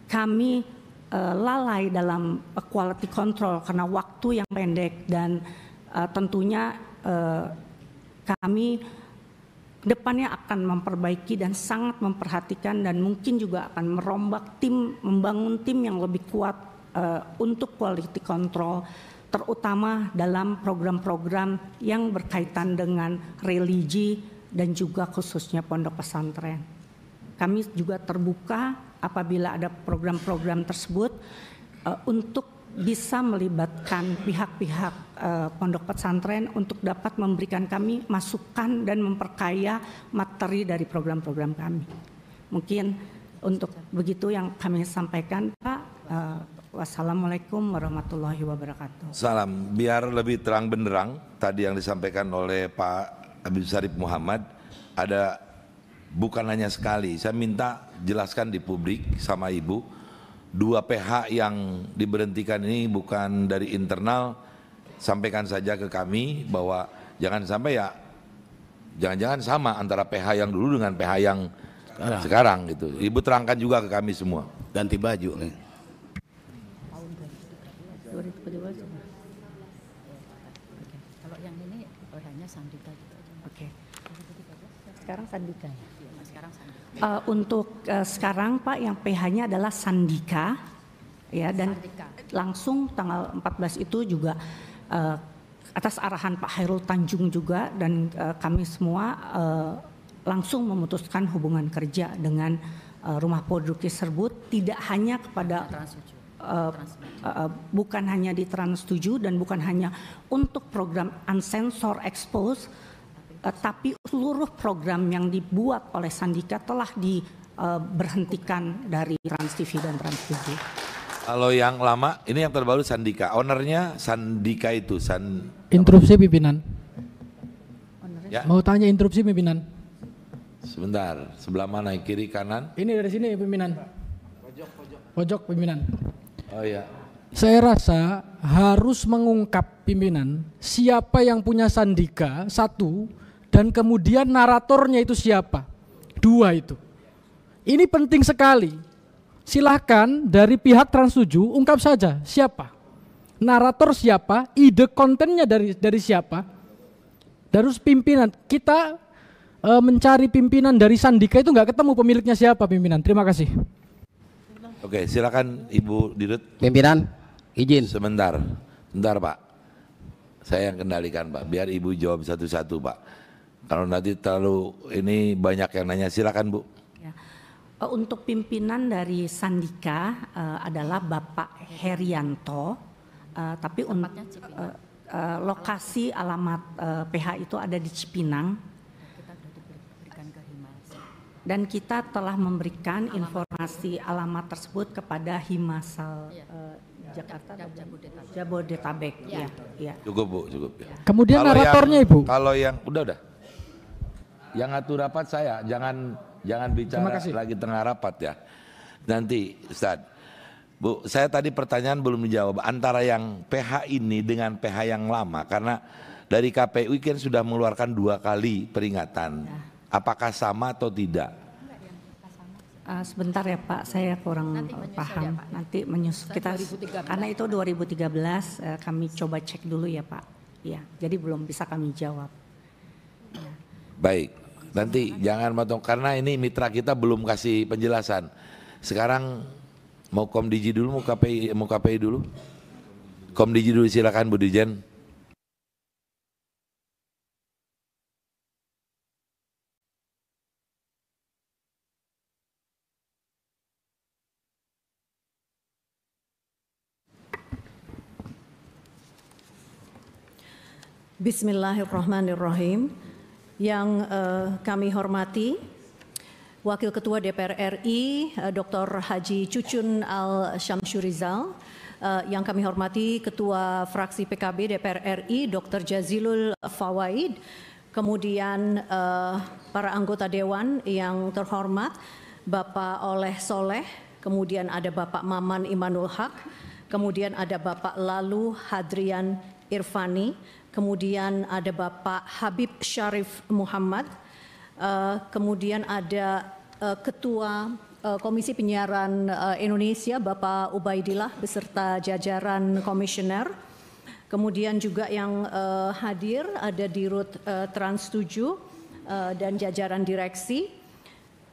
kami lalai dalam quality control karena waktu yang pendek dan tentunya kami kedepannya akan memperbaiki dan sangat memperhatikan dan mungkin juga akan membangun tim yang lebih kuat untuk quality control, terutama dalam program-program yang berkaitan dengan religi dan juga khususnya pondok pesantren. Kami juga terbuka apabila ada program-program tersebut untuk bisa melibatkan pihak-pihak pondok pesantren untuk dapat memberikan kami masukan dan memperkaya materi dari program-program kami. Mungkin untuk begitu yang kami sampaikan, Pak. Wassalamualaikum warahmatullahi wabarakatuh. Salam. Biar lebih terang benderang tadi yang disampaikan oleh Pak Habib Syarif Muhammad, ada bukan hanya sekali. Saya minta jelaskan di publik sama Ibu, 2 PH yang diberhentikan ini bukan dari internal. Sampaikan saja ke kami bahwa jangan sampai jangan-jangan sama antara PH yang dulu dengan PH yang sekarang gitu. Ibu terangkan juga ke kami semua. Ganti baju nih. Kalau yang ini hanya Sandika gitu aja. Oke. Sekarang Sandika ya. Sekarang Sandika. Untuk sekarang Pak yang PH-nya adalah Sandika ya, dan Sandika. Langsung tanggal 14 itu juga atas arahan Pak Hairul Tanjung juga dan kami semua langsung memutuskan hubungan kerja dengan rumah produksi tersebut, tidak hanya kepada bukan hanya di Trans 7 dan bukan hanya untuk program Unsensor Expose, tapi seluruh program yang dibuat oleh Sandika telah diberhentikan dari Trans TV dan Trans 7. Kalau yang lama, ini yang terbaru Sandika. Ownernya Sandika itu Interupsi pimpinan. Ya. Mau tanya interupsi pimpinan. Sebentar, sebelah mana? Kiri kanan? Ini dari sini pimpinan. Pojok pimpinan. Oh iya. Saya rasa harus mengungkap pimpinan siapa yang punya Sandika, 1, dan kemudian naratornya itu siapa, 2 itu. Ini penting sekali. Silahkan dari pihak Trans 7 ungkap saja siapa, narator siapa, ide kontennya dari siapa. Terus pimpinan, kita mencari pimpinan dari Sandika itu nggak ketemu pemiliknya siapa pimpinan. Terima kasih. Oke, silakan Ibu Dirut. Pimpinan, izin. Sebentar Pak. Saya yang kendalikan Pak, biar Ibu jawab satu-satu Pak. Kalau nanti terlalu ini banyak yang nanya, silakan Bu. Ya. Untuk pimpinan dari Sandika adalah Bapak Herianto, tapi lokasi alamat PH itu ada di Cipinang. Dan kita telah memberikan informasi alamat tersebut kepada Himasal Jakarta, Jabodetabek. Ya. Cukup Bu, cukup. Ya. Kemudian Kalau naratornya Ibu. Kalau yang udah. Yang ngatur rapat saya, jangan bicara lagi tengah rapat ya. Nanti Ustaz. Bu, saya tadi pertanyaan belum dijawab antara yang PH ini dengan PH yang lama, karena dari KPU kan sudah mengeluarkan 2 kali peringatan. Ya. Apakah sama atau tidak? Sebentar ya Pak, saya kurang paham. Ya, nanti menyusul kita 2013. Karena itu 2013 kami coba cek dulu ya Pak. Ya, jadi belum bisa kami jawab. Baik, nanti jangan motong karena ini mitra kita belum kasih penjelasan. Sekarang mau Komdiji dulu, mau KPI dulu? Komdiji dulu, silakan Bu Dirjen. Bismillahirrahmanirrahim. Yang kami hormati Wakil Ketua DPR RI Dr. Haji Cucun Al-Syamsurizal, yang kami hormati Ketua Fraksi PKB DPR RI Dr. Jazilul Fawaid, kemudian para anggota Dewan yang terhormat Bapak Oleh Soleh, kemudian ada Bapak Maman Imanul Haq, kemudian ada Bapak Lalu Hadrian Irfani, kemudian ada Bapak Habib Syarif Muhammad, kemudian ada Ketua Komisi Penyiaran Indonesia Bapak Ubaidillah beserta jajaran komisioner, kemudian juga yang hadir ada Dirut Trans 7 dan jajaran direksi.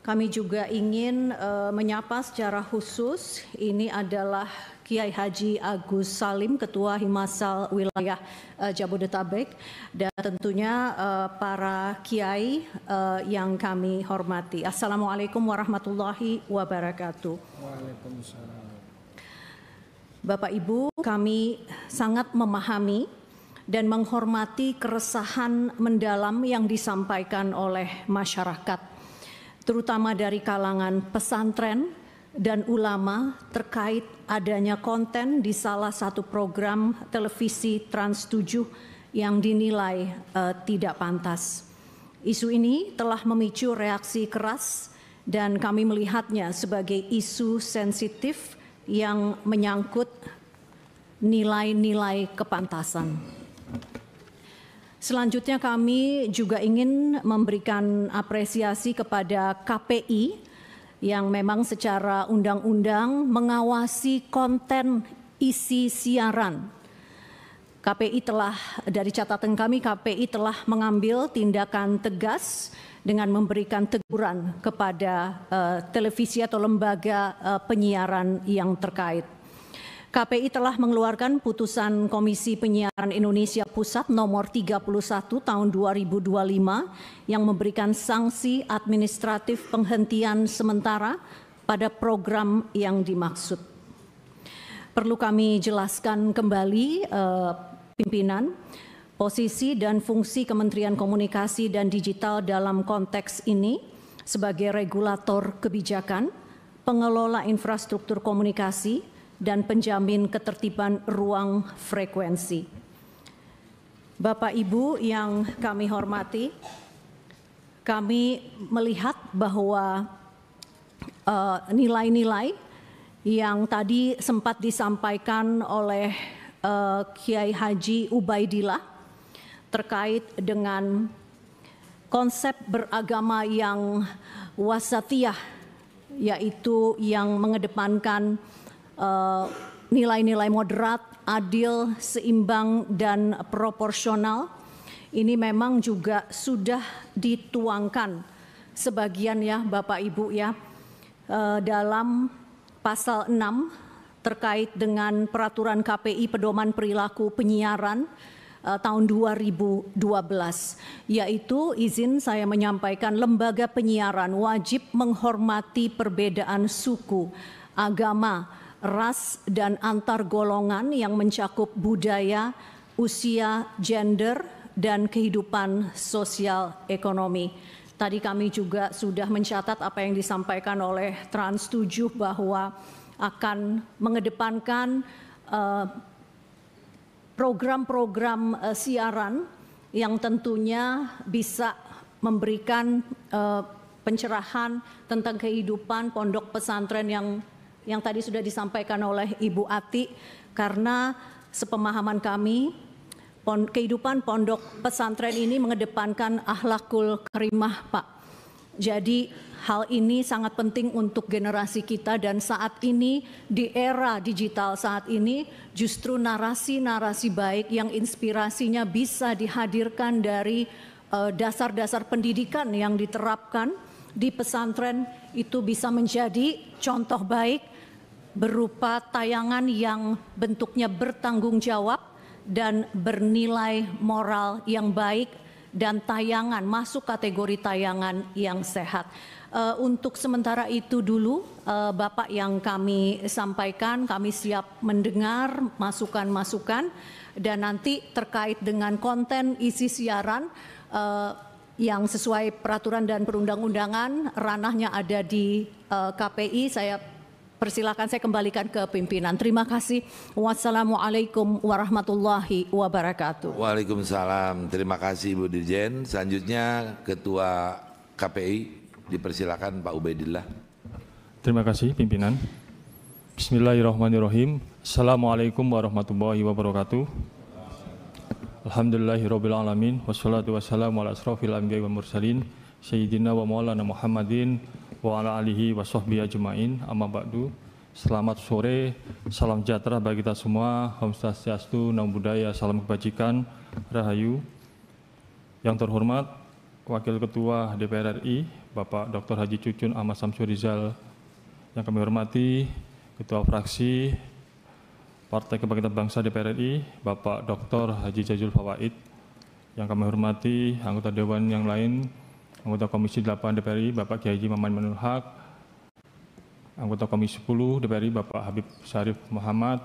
Kami juga ingin menyapa secara khusus, ini adalah Kiai Haji Agus Salim, Ketua Himasal Wilayah Jabodetabek, dan tentunya para kiai yang kami hormati. Assalamualaikum warahmatullahi wabarakatuh. Waalaikumsalam. Bapak Ibu, kami sangat memahami dan menghormati keresahan mendalam yang disampaikan oleh masyarakat, terutama dari kalangan pesantren dan ulama terkait adanya konten di salah satu program televisi Trans 7 yang dinilai tidak pantas. Isu ini telah memicu reaksi keras dan kami melihatnya sebagai isu sensitif yang menyangkut nilai-nilai kepantasan. Selanjutnya kami juga ingin memberikan apresiasi kepada KPI yang memang secara undang-undang mengawasi konten isi siaran. KPI telah, dari catatan kami, KPI telah mengambil tindakan tegas dengan memberikan teguran kepada televisi atau lembaga penyiaran yang terkait. KPI telah mengeluarkan putusan Komisi Penyiaran Indonesia Pusat nomor 31 tahun 2025 yang memberikan sanksi administratif penghentian sementara pada program yang dimaksud. Perlu kami jelaskan kembali pimpinan, posisi dan fungsi Kementerian Komunikasi dan Digital dalam konteks ini sebagai regulator kebijakan, pengelola infrastruktur komunikasi, dan penjamin ketertiban ruang frekuensi. Bapak Ibu yang kami hormati, kami melihat bahwa nilai-nilai yang tadi sempat disampaikan oleh Kiai Haji Ubaidillah terkait dengan konsep beragama yang wasatiyah, yaitu yang mengedepankan nilai-nilai moderat, adil, seimbang, dan proporsional. Ini memang juga sudah dituangkan sebagian ya Bapak Ibu ya dalam pasal 6 terkait dengan peraturan KPI Pedoman Perilaku Penyiaran tahun 2012, yaitu izin saya menyampaikan lembaga penyiaran wajib menghormati perbedaan suku, agama, ras, dan antar golongan yang mencakup budaya, usia, gender, dan kehidupan sosial ekonomi. Tadi kami juga sudah mencatat apa yang disampaikan oleh Trans 7 bahwa akan mengedepankan program-program siaran yang tentunya bisa memberikan pencerahan tentang kehidupan pondok pesantren yang tadi sudah disampaikan oleh Ibu Ati, karena sepemahaman kami kehidupan pondok pesantren ini mengedepankan akhlakul karimah, Pak. Jadi hal ini sangat penting untuk generasi kita, dan saat ini di era digital saat ini justru narasi-narasi baik yang inspirasinya bisa dihadirkan dari dasar-dasar pendidikan yang diterapkan di pesantren itu bisa menjadi contoh baik berupa tayangan yang bentuknya bertanggung jawab dan bernilai moral yang baik dan tayangan masuk kategori tayangan yang sehat. Untuk sementara itu dulu Bapak yang kami sampaikan, kami siap mendengar masukan-masukan dan nanti terkait dengan konten isi siaran yang sesuai peraturan dan perundang-undangan ranahnya ada di KPI. Saya persilakan, saya kembalikan ke pimpinan. Terima kasih. Wassalamualaikum warahmatullahi wabarakatuh. Waalaikumsalam. Terima kasih Ibu Dirjen. Selanjutnya Ketua KPI, dipersilakan Pak Ubaidillah. Terima kasih pimpinan. Bismillahirrahmanirrahim. Assalamualaikum warahmatullahi wabarakatuh. Alhamdulillahirabbil alamin wassalatu wassalamu ala asrofil anbiya'i wal mursalin sayyidina wa maulana Muhammadin wa ala alihi wa sahbihi ajmain. Amma ba'du. Selamat sore, salam sejahtera bagi kita semua. Om Swastiastu, Namo Buddhaya, salam kebajikan, rahayu. Yang terhormat Wakil Ketua DPR RI, Bapak Dr. Haji Cucun Ahmad Samsur Rizal. Yang kami hormati Ketua Fraksi Partai Kebangkitan Bangsa DPR RI, Bapak Dr. Haji Jazul Fawaid. Yang kami hormati anggota Dewan yang lain, anggota Komisi 8 DPR RI, Bapak Kiai Haji Maman Manul Haq, anggota Komisi 10 DPR RI, Bapak Habib Syarif Muhammad,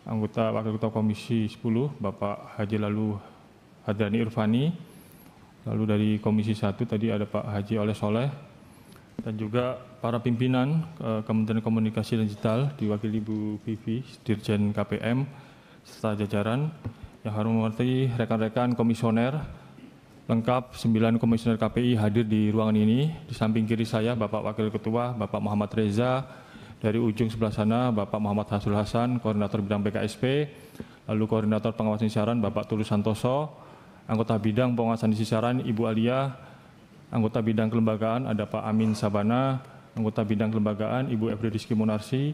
anggota Wakil Ketua Komisi 10, Bapak Haji Lalu Hadrani Irfani, lalu dari Komisi 1 tadi ada Pak Haji Oleh Soleh, dan juga para pimpinan Kementerian Komunikasi dan Digital diwakili Ibu Vivi, Dirjen KPM, serta jajaran. Yang hormati rekan-rekan komisioner, lengkap 9 komisioner KPI hadir di ruangan ini. Di samping kiri saya Bapak Wakil Ketua, Bapak Muhammad Reza. Dari ujung sebelah sana Bapak Muhammad Hasul Hasan, Koordinator Bidang BKSP. Lalu Koordinator Pengawasan Siaran Bapak Tulus Santoso. Anggota Bidang Pengawasan Siaran Ibu Alia. Anggota Bidang Kelembagaan ada Pak Amin Sabana. Anggota Bidang Kelembagaan Ibu Efri Rizky Munarsi.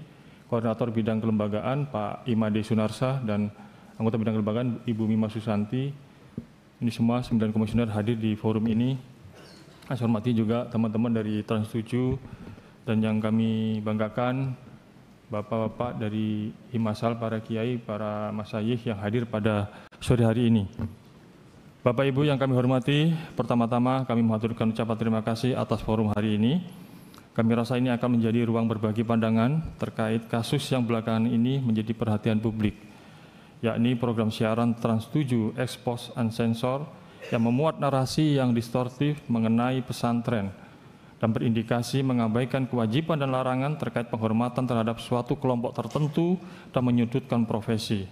Koordinator Bidang Kelembagaan Pak Imade Sunarsa, dan anggota Bidang Kelembagaan Ibu Mima Susanti. Ini semua 9 komisioner hadir di forum ini. Saya hormati juga teman-teman dari Trans 7 dan yang kami banggakan Bapak-bapak dari Himasal, para kiai, para masyayikh yang hadir pada sore hari ini. Bapak Ibu yang kami hormati, pertama-tama kami mengaturkan ucapan terima kasih atas forum hari ini. Kami rasa ini akan menjadi ruang berbagi pandangan terkait kasus yang belakangan ini menjadi perhatian publik, yakni program siaran Trans 7 Expose Unsensor yang memuat narasi yang distortif mengenai pesantren dan berindikasi mengabaikan kewajiban dan larangan terkait penghormatan terhadap suatu kelompok tertentu dan menyudutkan profesi.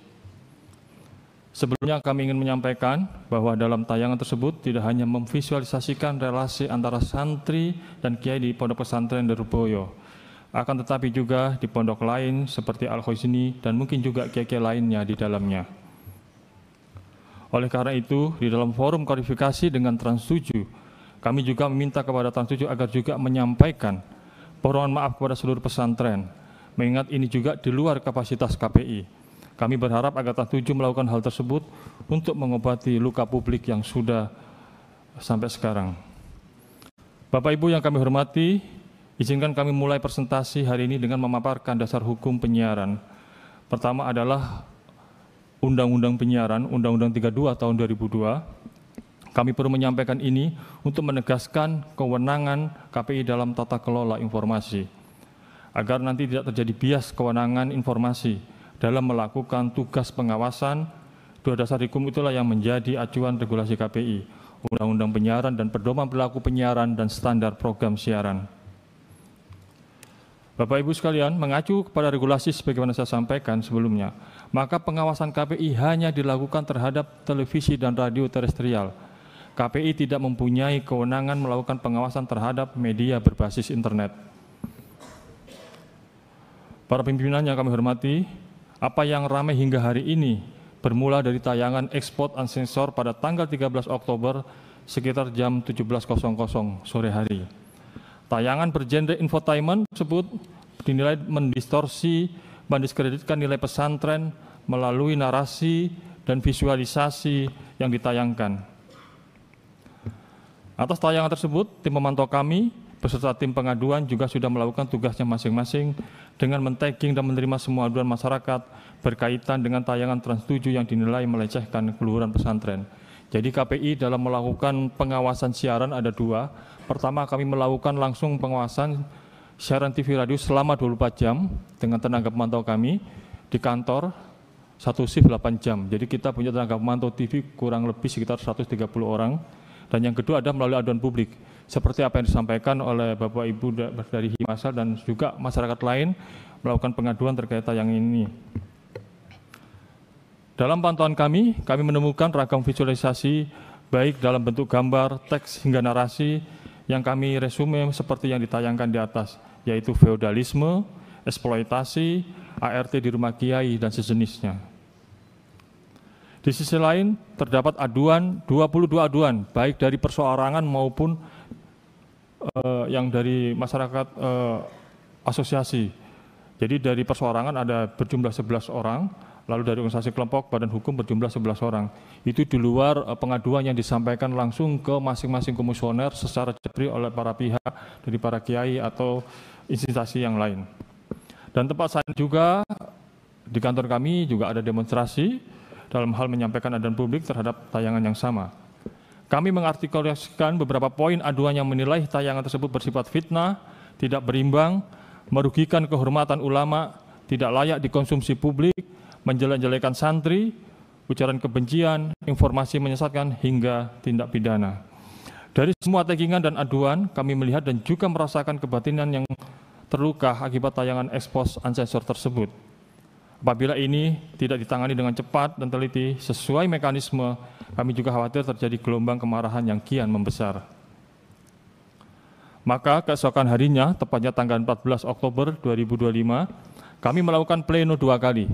Sebelumnya kami ingin menyampaikan bahwa dalam tayangan tersebut tidak hanya memvisualisasikan relasi antara santri dan kiai di Pondok Pesantren Darul, akan tetapi juga di pondok lain seperti Al-Khoisni dan mungkin juga kiai-kiai lainnya di dalamnya. Oleh karena itu, di dalam forum klarifikasi dengan Trans 7, kami juga meminta kepada Trans 7 agar juga menyampaikan permohonan maaf kepada seluruh pesantren, mengingat ini juga di luar kapasitas KPI. Kami berharap agar Trans 7 melakukan hal tersebut untuk mengobati luka publik yang sudah sampai sekarang. Bapak Ibu yang kami hormati, izinkan kami mulai presentasi hari ini dengan memaparkan dasar hukum penyiaran. Pertama adalah Undang-Undang Penyiaran, Undang-Undang 32 tahun 2002. Kami perlu menyampaikan ini untuk menegaskan kewenangan KPI dalam tata kelola informasi, agar nanti tidak terjadi bias kewenangan informasi dalam melakukan tugas pengawasan. Dua dasar hukum itulah yang menjadi acuan regulasi KPI, Undang-Undang Penyiaran dan Pedoman Perilaku Penyiaran dan Standar Program Siaran. Bapak Ibu sekalian, mengacu kepada regulasi sebagaimana saya sampaikan sebelumnya, maka pengawasan KPI hanya dilakukan terhadap televisi dan radio terestrial. KPI tidak mempunyai kewenangan melakukan pengawasan terhadap media berbasis internet. Para pimpinan yang kami hormati, apa yang ramai hingga hari ini bermula dari tayangan Expose Unsensor pada tanggal 13 Oktober sekitar jam 17.00 sore hari. Tayangan bergenre infotainment tersebut dinilai mendistorsi, mendiskreditkan nilai pesantren melalui narasi dan visualisasi yang ditayangkan. Atas tayangan tersebut, tim pemantau kami beserta tim pengaduan juga sudah melakukan tugasnya masing-masing dengan men-tagging dan menerima semua aduan masyarakat berkaitan dengan tayangan Trans 7 yang dinilai melecehkan keluhuran pesantren. Jadi KPI dalam melakukan pengawasan siaran ada dua. Pertama, kami melakukan langsung pengawasan siaran TV radio selama 24 jam dengan tenaga pemantau kami di kantor, satu shift 8 jam. Jadi kita punya tenaga pemantau TV kurang lebih sekitar 130 orang. Dan yang kedua ada melalui aduan publik. Seperti apa yang disampaikan oleh Bapak Ibu dari Himasal dan juga masyarakat lain melakukan pengaduan terkait tayangan ini. Dalam pantauan kami menemukan ragam visualisasi baik dalam bentuk gambar, teks hingga narasi yang kami resume seperti yang ditayangkan di atas, yaitu feodalisme, eksploitasi, ART di rumah kiai dan sejenisnya. Di sisi lain terdapat aduan, 22 aduan baik dari perseorangan maupun yang dari masyarakat asosiasi. Jadi dari perseorangan ada berjumlah 11 orang, lalu dari organisasi kelompok badan hukum berjumlah 11 orang. Itu di luar pengaduan yang disampaikan langsung ke masing-masing komisioner secara jepri oleh para pihak dari para kiai atau instansi yang lain. Dan tempat saya juga di kantor kami juga ada demonstrasi dalam hal menyampaikan aduan publik terhadap tayangan yang sama. Kami mengartikulasikan beberapa poin aduan yang menilai tayangan tersebut bersifat fitnah, tidak berimbang, merugikan kehormatan ulama, tidak layak dikonsumsi publik, menjelek-jelekan santri, ujaran kebencian, informasi menyesatkan, hingga tindak pidana. Dari semua taggingan dan aduan, kami melihat dan juga merasakan kebatinan yang terluka akibat tayangan ekspos unsensor tersebut. Apabila ini tidak ditangani dengan cepat dan teliti sesuai mekanisme, kami juga khawatir terjadi gelombang kemarahan yang kian membesar. Maka keesokan harinya, tepatnya tanggal 14 Oktober 2025, kami melakukan pleno 2 kali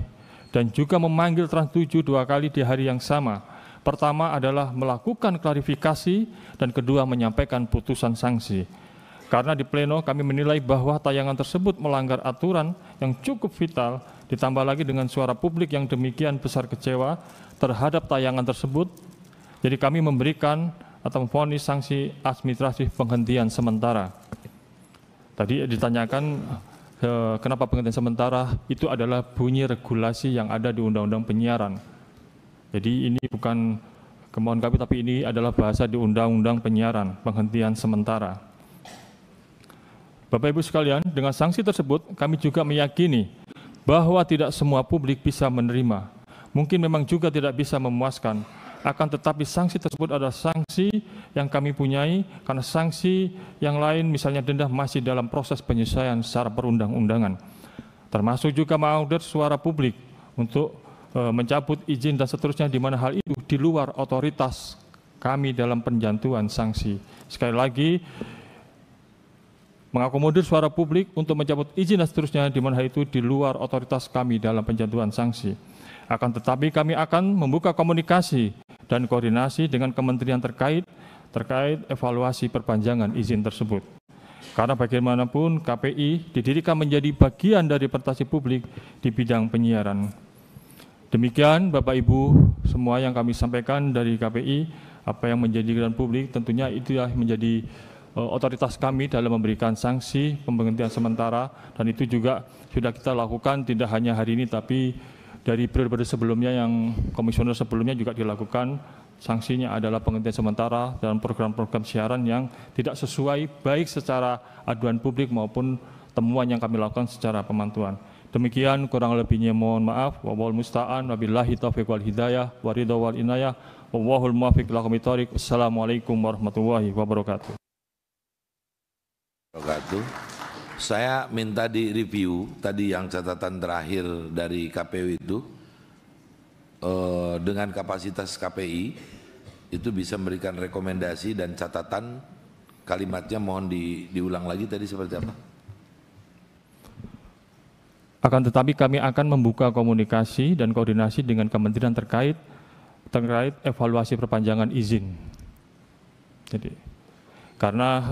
dan juga memanggil Trans 7 2 kali di hari yang sama. Pertama adalah melakukan klarifikasi dan kedua menyampaikan putusan sanksi. Karena di pleno kami menilai bahwa tayangan tersebut melanggar aturan yang cukup vital, ditambah lagi dengan suara publik yang demikian besar kecewa terhadap tayangan tersebut. Jadi kami memberikan atau memvonis sanksi administratif penghentian sementara. Tadi ditanyakan kenapa penghentian sementara, itu adalah bunyi regulasi yang ada di Undang-Undang Penyiaran. Jadi ini bukan kemauan kami, tapi ini adalah bahasa di Undang-Undang Penyiaran, penghentian sementara. Bapak Ibu sekalian, dengan sanksi tersebut kami juga meyakini bahwa tidak semua publik bisa menerima. Mungkin memang juga tidak bisa memuaskan. Akan tetapi sanksi tersebut adalah sanksi yang kami punyai karena sanksi yang lain misalnya denda masih dalam proses penyesuaian secara perundang-undangan. Termasuk juga mengorder suara publik untuk mencabut izin dan seterusnya di mana hal itu di luar otoritas kami dalam penjatuhan sanksi. Sekali lagi, mengakomodir suara publik untuk mencabut izin dan seterusnya di mana hal itu di luar otoritas kami dalam penjatuhan sanksi. Akan tetapi kami akan membuka komunikasi dan koordinasi dengan kementerian terkait evaluasi perpanjangan izin tersebut. Karena bagaimanapun KPI didirikan menjadi bagian dari representasi publik di bidang penyiaran. Demikian Bapak Ibu semua yang kami sampaikan dari KPI, apa yang menjadi kepentingan publik tentunya itu menjadi otoritas kami dalam memberikan sanksi pemberhentian sementara, dan itu juga sudah kita lakukan tidak hanya hari ini tapi dari periode sebelumnya yang komisioner sebelumnya juga dilakukan. Sanksinya adalah penghentian sementara dalam program-program siaran yang tidak sesuai baik secara aduan publik maupun temuan yang kami lakukan secara pemantauan. Demikian kurang lebihnya mohon maaf. Wallahul musta'an, wabillahi taufiq wal hidayah, waridho wal inayah, wallahul muwaffiq ila aqwamit thoriq. Assalamualaikum warahmatullahi wabarakatuh. Saya minta di review tadi yang catatan terakhir dari KPU itu dengan kapasitas KPI itu bisa memberikan rekomendasi dan catatan, kalimatnya mohon diulang lagi tadi seperti apa? Akan tetapi kami akan membuka komunikasi dan koordinasi dengan kementerian terkait evaluasi perpanjangan izin. Jadi karena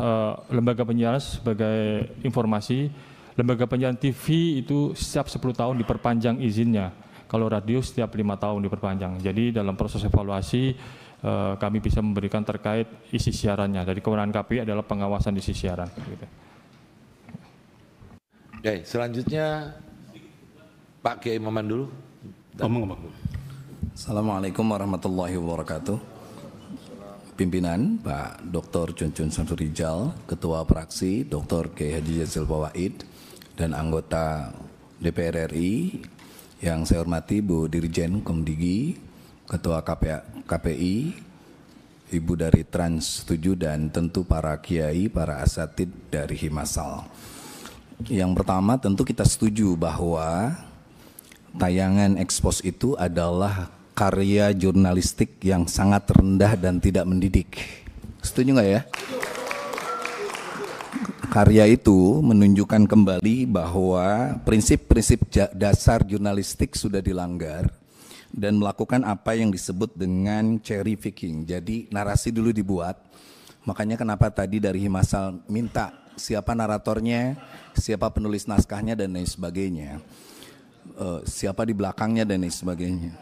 lembaga penyiaran sebagai informasi, lembaga penyiaran TV itu setiap 10 tahun diperpanjang izinnya. Kalau radio setiap 5 tahun diperpanjang. Jadi dalam proses evaluasi kami bisa memberikan terkait isi siarannya. Dari kewenangan KPI adalah pengawasan isi siaran. Gitu. Oke, selanjutnya Pak Kiai Maman dulu. Assalamualaikum warahmatullahi wabarakatuh. Pimpinan Pak Dr. Cuncun Samsurijal, Ketua Praksi Dr. Kiai Haji Jazil Fawaid, dan anggota DPR RI yang saya hormati Bu Dirjen Komdigi, Ketua KPI, Ibu dari Trans 7, dan tentu para kiai, para asatid dari Himasal. Yang pertama tentu kita setuju bahwa tayangan ekspos itu adalah karya jurnalistik yang sangat rendah dan tidak mendidik. Setuju nggak ya? Karya itu menunjukkan kembali bahwa prinsip-prinsip dasar jurnalistik sudah dilanggar dan melakukan apa yang disebut dengan cherry picking. Jadi narasi dulu dibuat. Makanya kenapa tadi dari Himasal minta siapa naratornya, siapa penulis naskahnya dan lain sebagainya, siapa di belakangnya dan lain sebagainya.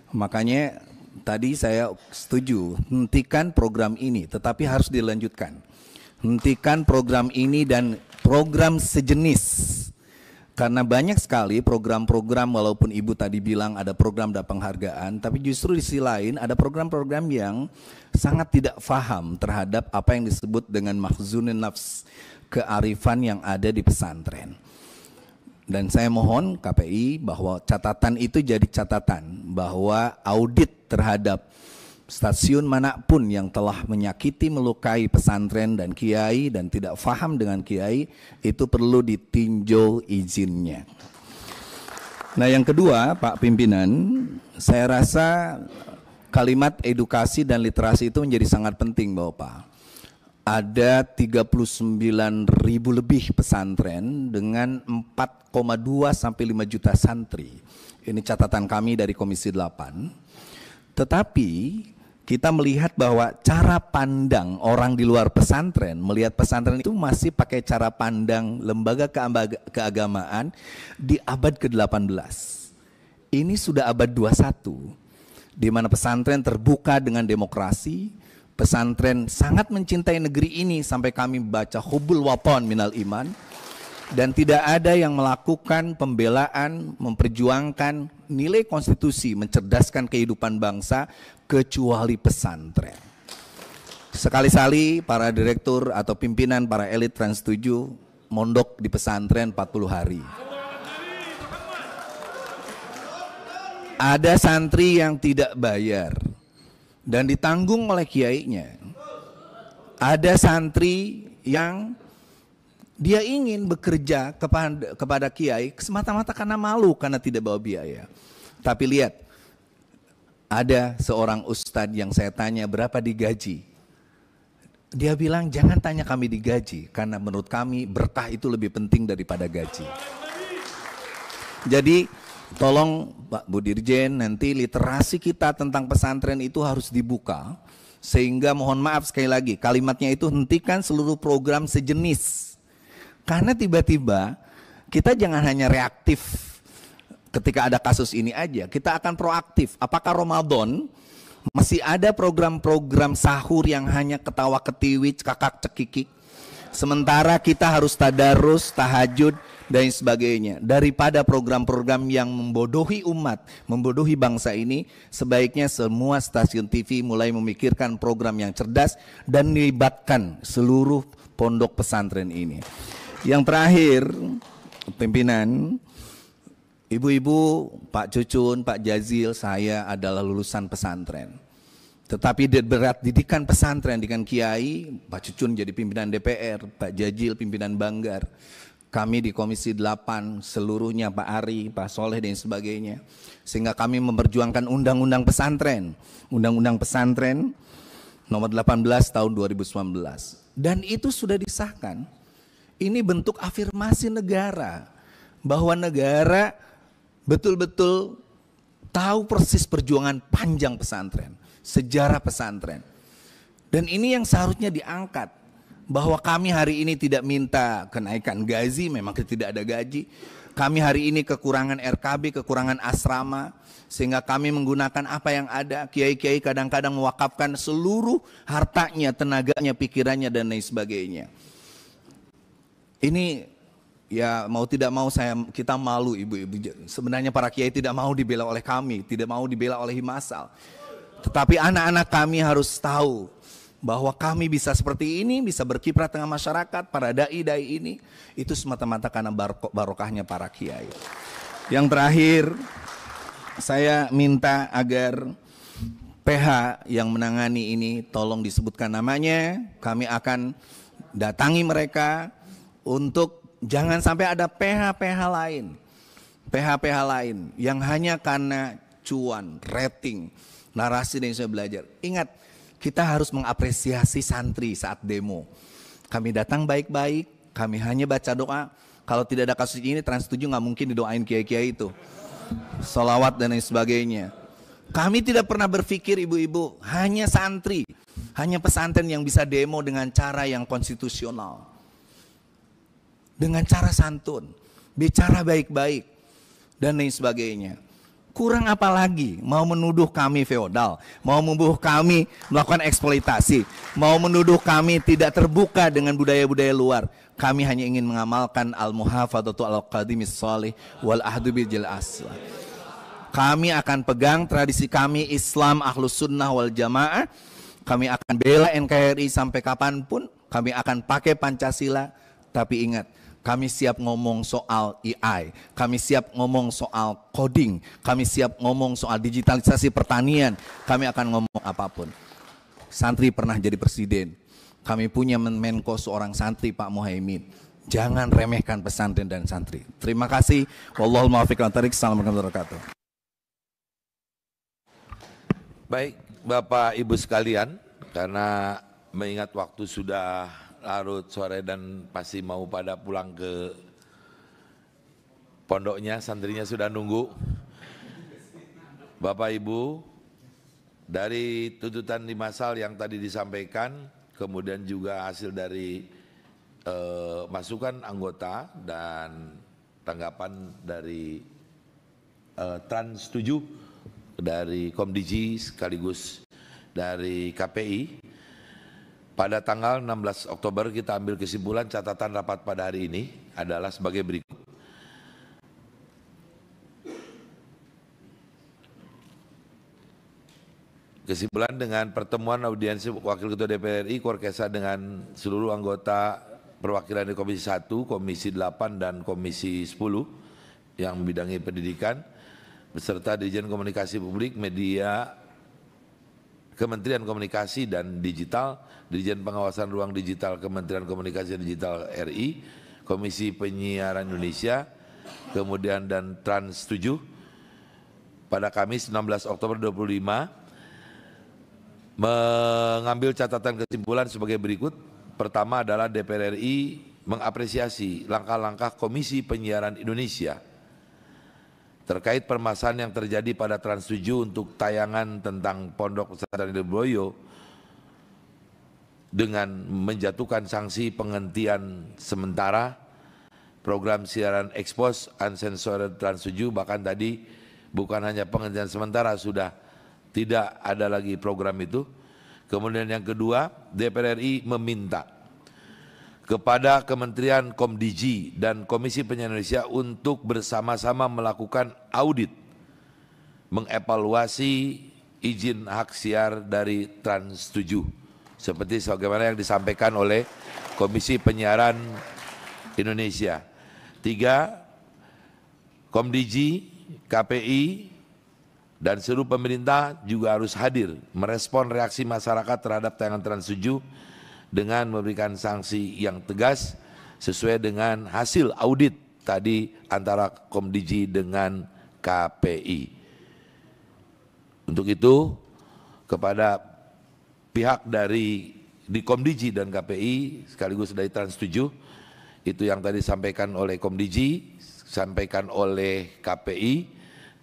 Makanya tadi saya setuju, hentikan program ini, tetapi harus dilanjutkan. Hentikan program ini dan program sejenis. Karena banyak sekali program-program, walaupun Ibu tadi bilang ada program dan penghargaan, tapi justru di sisi lain ada program-program yang sangat tidak paham terhadap apa yang disebut dengan makhzunin nafs, kearifan yang ada di pesantren. Dan saya mohon KPI bahwa catatan itu jadi catatan, bahwa audit terhadap stasiun manapun yang telah menyakiti, melukai pesantren dan kiai dan tidak paham dengan kiai, itu perlu ditinjau izinnya. Nah yang kedua Pak Pimpinan, saya rasa kalimat edukasi dan literasi itu menjadi sangat penting Bapak. Ada 39.000 lebih pesantren dengan 4,2 sampai 5 juta santri. Ini catatan kami dari Komisi 8. Tetapi kita melihat bahwa cara pandang orang di luar pesantren melihat pesantren itu masih pakai cara pandang lembaga keagamaan di abad ke-18. Ini sudah abad 21, di mana pesantren terbuka dengan demokrasi. Pesantren sangat mencintai negeri ini sampai kami baca hubul waton minal iman, dan tidak ada yang melakukan pembelaan, memperjuangkan nilai konstitusi, mencerdaskan kehidupan bangsa kecuali pesantren. Sekali-sali para direktur atau pimpinan para elit Trans 7 mondok di pesantren 40 hari. Ada santri yang tidak bayar dan ditanggung oleh kiainya. Ada santri yang dia ingin bekerja kepada kiai semata-mata karena malu, karena tidak bawa biaya. Tapi lihat, ada seorang ustadz yang saya tanya berapa digaji. Dia bilang jangan tanya kami digaji, karena menurut kami berkah itu lebih penting daripada gaji. Jadi tolong Pak Bu Dirjen, nanti literasi kita tentang pesantren itu harus dibuka. Sehingga mohon maaf sekali lagi, kalimatnya itu hentikan seluruh program sejenis. Karena tiba-tiba kita jangan hanya reaktif ketika ada kasus ini aja, kita akan proaktif. Apakah Ramadan masih ada program-program sahur yang hanya ketawa ketiwi, kakak cekikik, sementara kita harus tadarus, tahajud dan sebagainya. Daripada program-program yang membodohi umat, membodohi bangsa ini, sebaiknya semua stasiun TV mulai memikirkan program yang cerdas dan melibatkan seluruh pondok pesantren ini. Yang terakhir, pimpinan, ibu-ibu, Pak Cucun, Pak Jazil, saya adalah lulusan pesantren. Tetapi berat didikan pesantren dengan kiai, Pak Cucun jadi pimpinan DPR, Pak Jazil pimpinan Banggar. Kami di Komisi 8 seluruhnya, Pak Ari, Pak Soleh dan sebagainya. Sehingga kami memperjuangkan undang-undang pesantren. Undang-undang pesantren nomor 18 tahun 2019. Dan itu sudah disahkan. Ini bentuk afirmasi negara. Bahwa negara betul-betul tahu persis perjuangan panjang pesantren. Sejarah pesantren. Dan ini yang seharusnya diangkat. Bahwa kami hari ini tidak minta kenaikan gaji, memang tidak ada gaji. Kami hari ini kekurangan RKB, kekurangan asrama, sehingga kami menggunakan apa yang ada. Kiai-kiai kadang-kadang mewakafkan seluruh hartanya, tenaganya, pikirannya, dan lain sebagainya. Ini ya mau tidak mau kita malu ibu-ibu. Sebenarnya para kiai tidak mau dibela oleh kami, tidak mau dibela oleh Himasal. Tetapi anak-anak kami harus tahu bahwa kami bisa seperti ini, bisa berkiprah tengah masyarakat, para dai-dai ini, itu semata-mata karena barokahnya para kiai. Yang terakhir, saya minta agar PH yang menangani ini tolong disebutkan namanya. Kami akan datangi mereka untuk jangan sampai ada PH-PH lain. PH-PH lain yang hanya karena cuan, rating, narasi dan saya belajar. Ingat, kita harus mengapresiasi santri saat demo. Kami datang baik-baik, kami hanya baca doa. Kalau tidak ada kasus ini, Trans 7 nggak mungkin didoain kiai-kiai itu. Sholawat dan lain sebagainya. Kami tidak pernah berpikir ibu-ibu, hanya santri, hanya pesantren yang bisa demo dengan cara yang konstitusional. Dengan cara santun, bicara baik-baik, dan lain sebagainya. Kurang apa lagi? Mau menuduh kami feodal, mau menuduh kami melakukan eksploitasi, mau menuduh kami tidak terbuka dengan budaya-budaya luar. Kami hanya ingin mengamalkan al-muhafadzatu al-qadimis shalih wal ahdu bil aslah. Kami akan pegang tradisi kami Islam Ahlus Sunnah wal Jamaah. Kami akan bela NKRI sampai kapanpun. Kami akan pakai Pancasila. Tapi ingat, kami siap ngomong soal AI, kami siap ngomong soal coding, kami siap ngomong soal digitalisasi pertanian, kami akan ngomong apapun. Santri pernah jadi presiden, kami punya Menko seorang santri Pak Muhaimin. Jangan remehkan pesantren dan santri. Terima kasih. Wallahul muwaffiq ila thoriq. Assalamualaikum warahmatullahi wabarakatuh. Baik, Bapak Ibu sekalian, karena mengingat waktu sudah larut sore dan pasti mau pada pulang ke pondoknya, santrinya sudah nunggu. Bapak Ibu, dari tuntutan Himasal yang tadi disampaikan, kemudian juga hasil dari masukan anggota dan tanggapan dari Trans 7, dari Komdiji sekaligus dari KPI, pada tanggal 16 Oktober kita ambil kesimpulan. Catatan rapat pada hari ini adalah sebagai berikut. Kesimpulan dengan pertemuan audiensi Wakil Ketua DPR RI, Korkesa dengan seluruh anggota perwakilan di Komisi 1, Komisi 8, dan Komisi 10 yang membidangi pendidikan, beserta Dirjen Komunikasi Publik, Media, Kementerian Komunikasi dan Digital, Dirjen Pengawasan Ruang Digital Kementerian Komunikasi dan Digital RI, Komisi Penyiaran Indonesia, kemudian dan Trans 7 pada Kamis 16 Oktober 2025 mengambil catatan kesimpulan sebagai berikut. Pertama adalah DPR RI mengapresiasi langkah-langkah Komisi Penyiaran Indonesia terkait permasalahan yang terjadi pada Trans 7 untuk tayangan tentang Pondok Pesantren Ilmu dengan menjatuhkan sanksi penghentian sementara program siaran ekspos uncensored Trans 7. Bahkan tadi bukan hanya penghentian sementara, sudah tidak ada lagi program itu. Kemudian yang kedua, DPR RI meminta kepada Kementerian Komdiji dan Komisi Penyiaran Indonesia untuk bersama-sama melakukan audit, mengevaluasi izin hak siar dari Trans 7 seperti sebagaimana yang disampaikan oleh Komisi Penyiaran Indonesia. 3, Komdiji, KPI, dan seluruh pemerintah juga harus hadir merespon reaksi masyarakat terhadap tayangan Trans 7 dengan memberikan sanksi yang tegas sesuai dengan hasil audit tadi antara Komdiji dengan KPI. Untuk itu kepada pihak dari di Komdiji dan KPI sekaligus dari Trans 7, itu yang tadi disampaikan oleh Komdiji, disampaikan oleh KPI,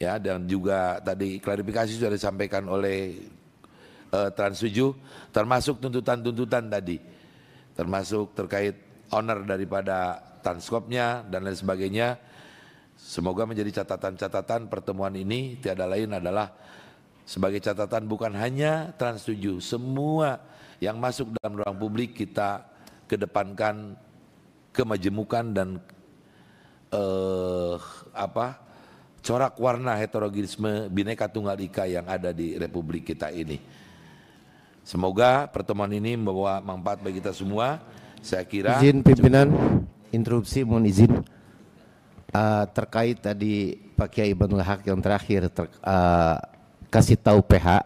ya, dan juga tadi klarifikasi sudah disampaikan oleh Trans 7, termasuk tuntutan-tuntutan tadi, termasuk terkait owner daripada transkopnya dan lain sebagainya, Semoga menjadi catatan-catatan pertemuan ini tiada lain adalah sebagai catatan bukan hanya Trans 7, semua yang masuk dalam ruang publik kita kedepankan kemajemukan dan corak warna heterogenisme Bhinneka Tunggal Ika yang ada di Republik kita ini. Semoga pertemuan ini membawa manfaat bagi kita semua. Saya kira izin pimpinan interupsi, mohon izin terkait tadi Pak Kiai Ibnul Haq yang terakhir kasih tahu PH,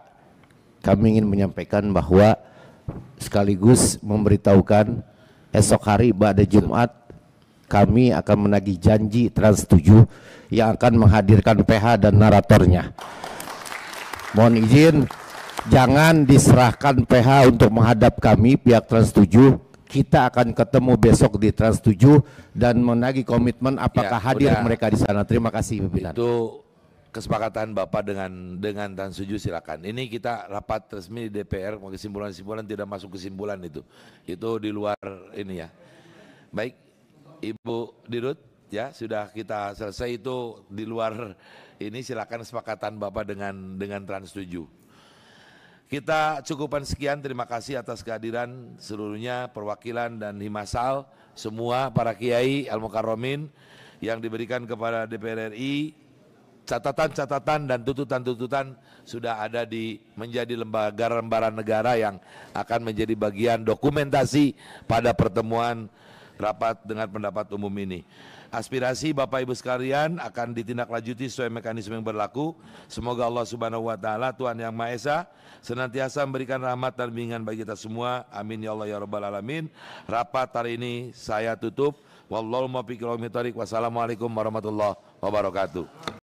kami ingin menyampaikan bahwa sekaligus memberitahukan esok hari pada Jumat kami akan menagih janji Trans 7 yang akan menghadirkan PH dan naratornya. Mohon izin, jangan diserahkan PH untuk menghadap kami pihak Trans 7. Kita akan ketemu besok di Trans 7 dan menagih komitmen apakah hadir mereka di sana. Terima kasih pimpinan. Itu kesepakatan Bapak dengan Trans 7, silakan. Ini kita rapat resmi di DPR, kesimpulan-kesimpulan tidak masuk kesimpulan itu. Itu di luar ini ya. Baik. Ibu Dirut, ya sudah kita selesai itu di luar ini, silakan kesepakatan Bapak dengan Trans 7. Kita cukupkan sekian, terima kasih atas kehadiran seluruhnya perwakilan dan Himasal, semua para kiai al-mukarramin yang diberikan kepada DPR RI. Catatan-catatan dan tuntutan-tuntutan sudah ada menjadi lembaga-lembaga negara yang akan menjadi bagian dokumentasi pada pertemuan rapat dengan pendapat umum ini. Aspirasi Bapak Ibu sekalian akan ditindaklanjuti sesuai mekanisme yang berlaku. Semoga Allah Subhanahu wa taala, Tuhan yang Maha Esa, senantiasa memberikan rahmat dan bimbingan bagi kita semua. Amin ya Allah ya rabbal alamin. Rapat hari ini saya tutup. Wallahu muwaffiq ila aqwamit thoriq. Wassalamualaikum warahmatullahi wabarakatuh.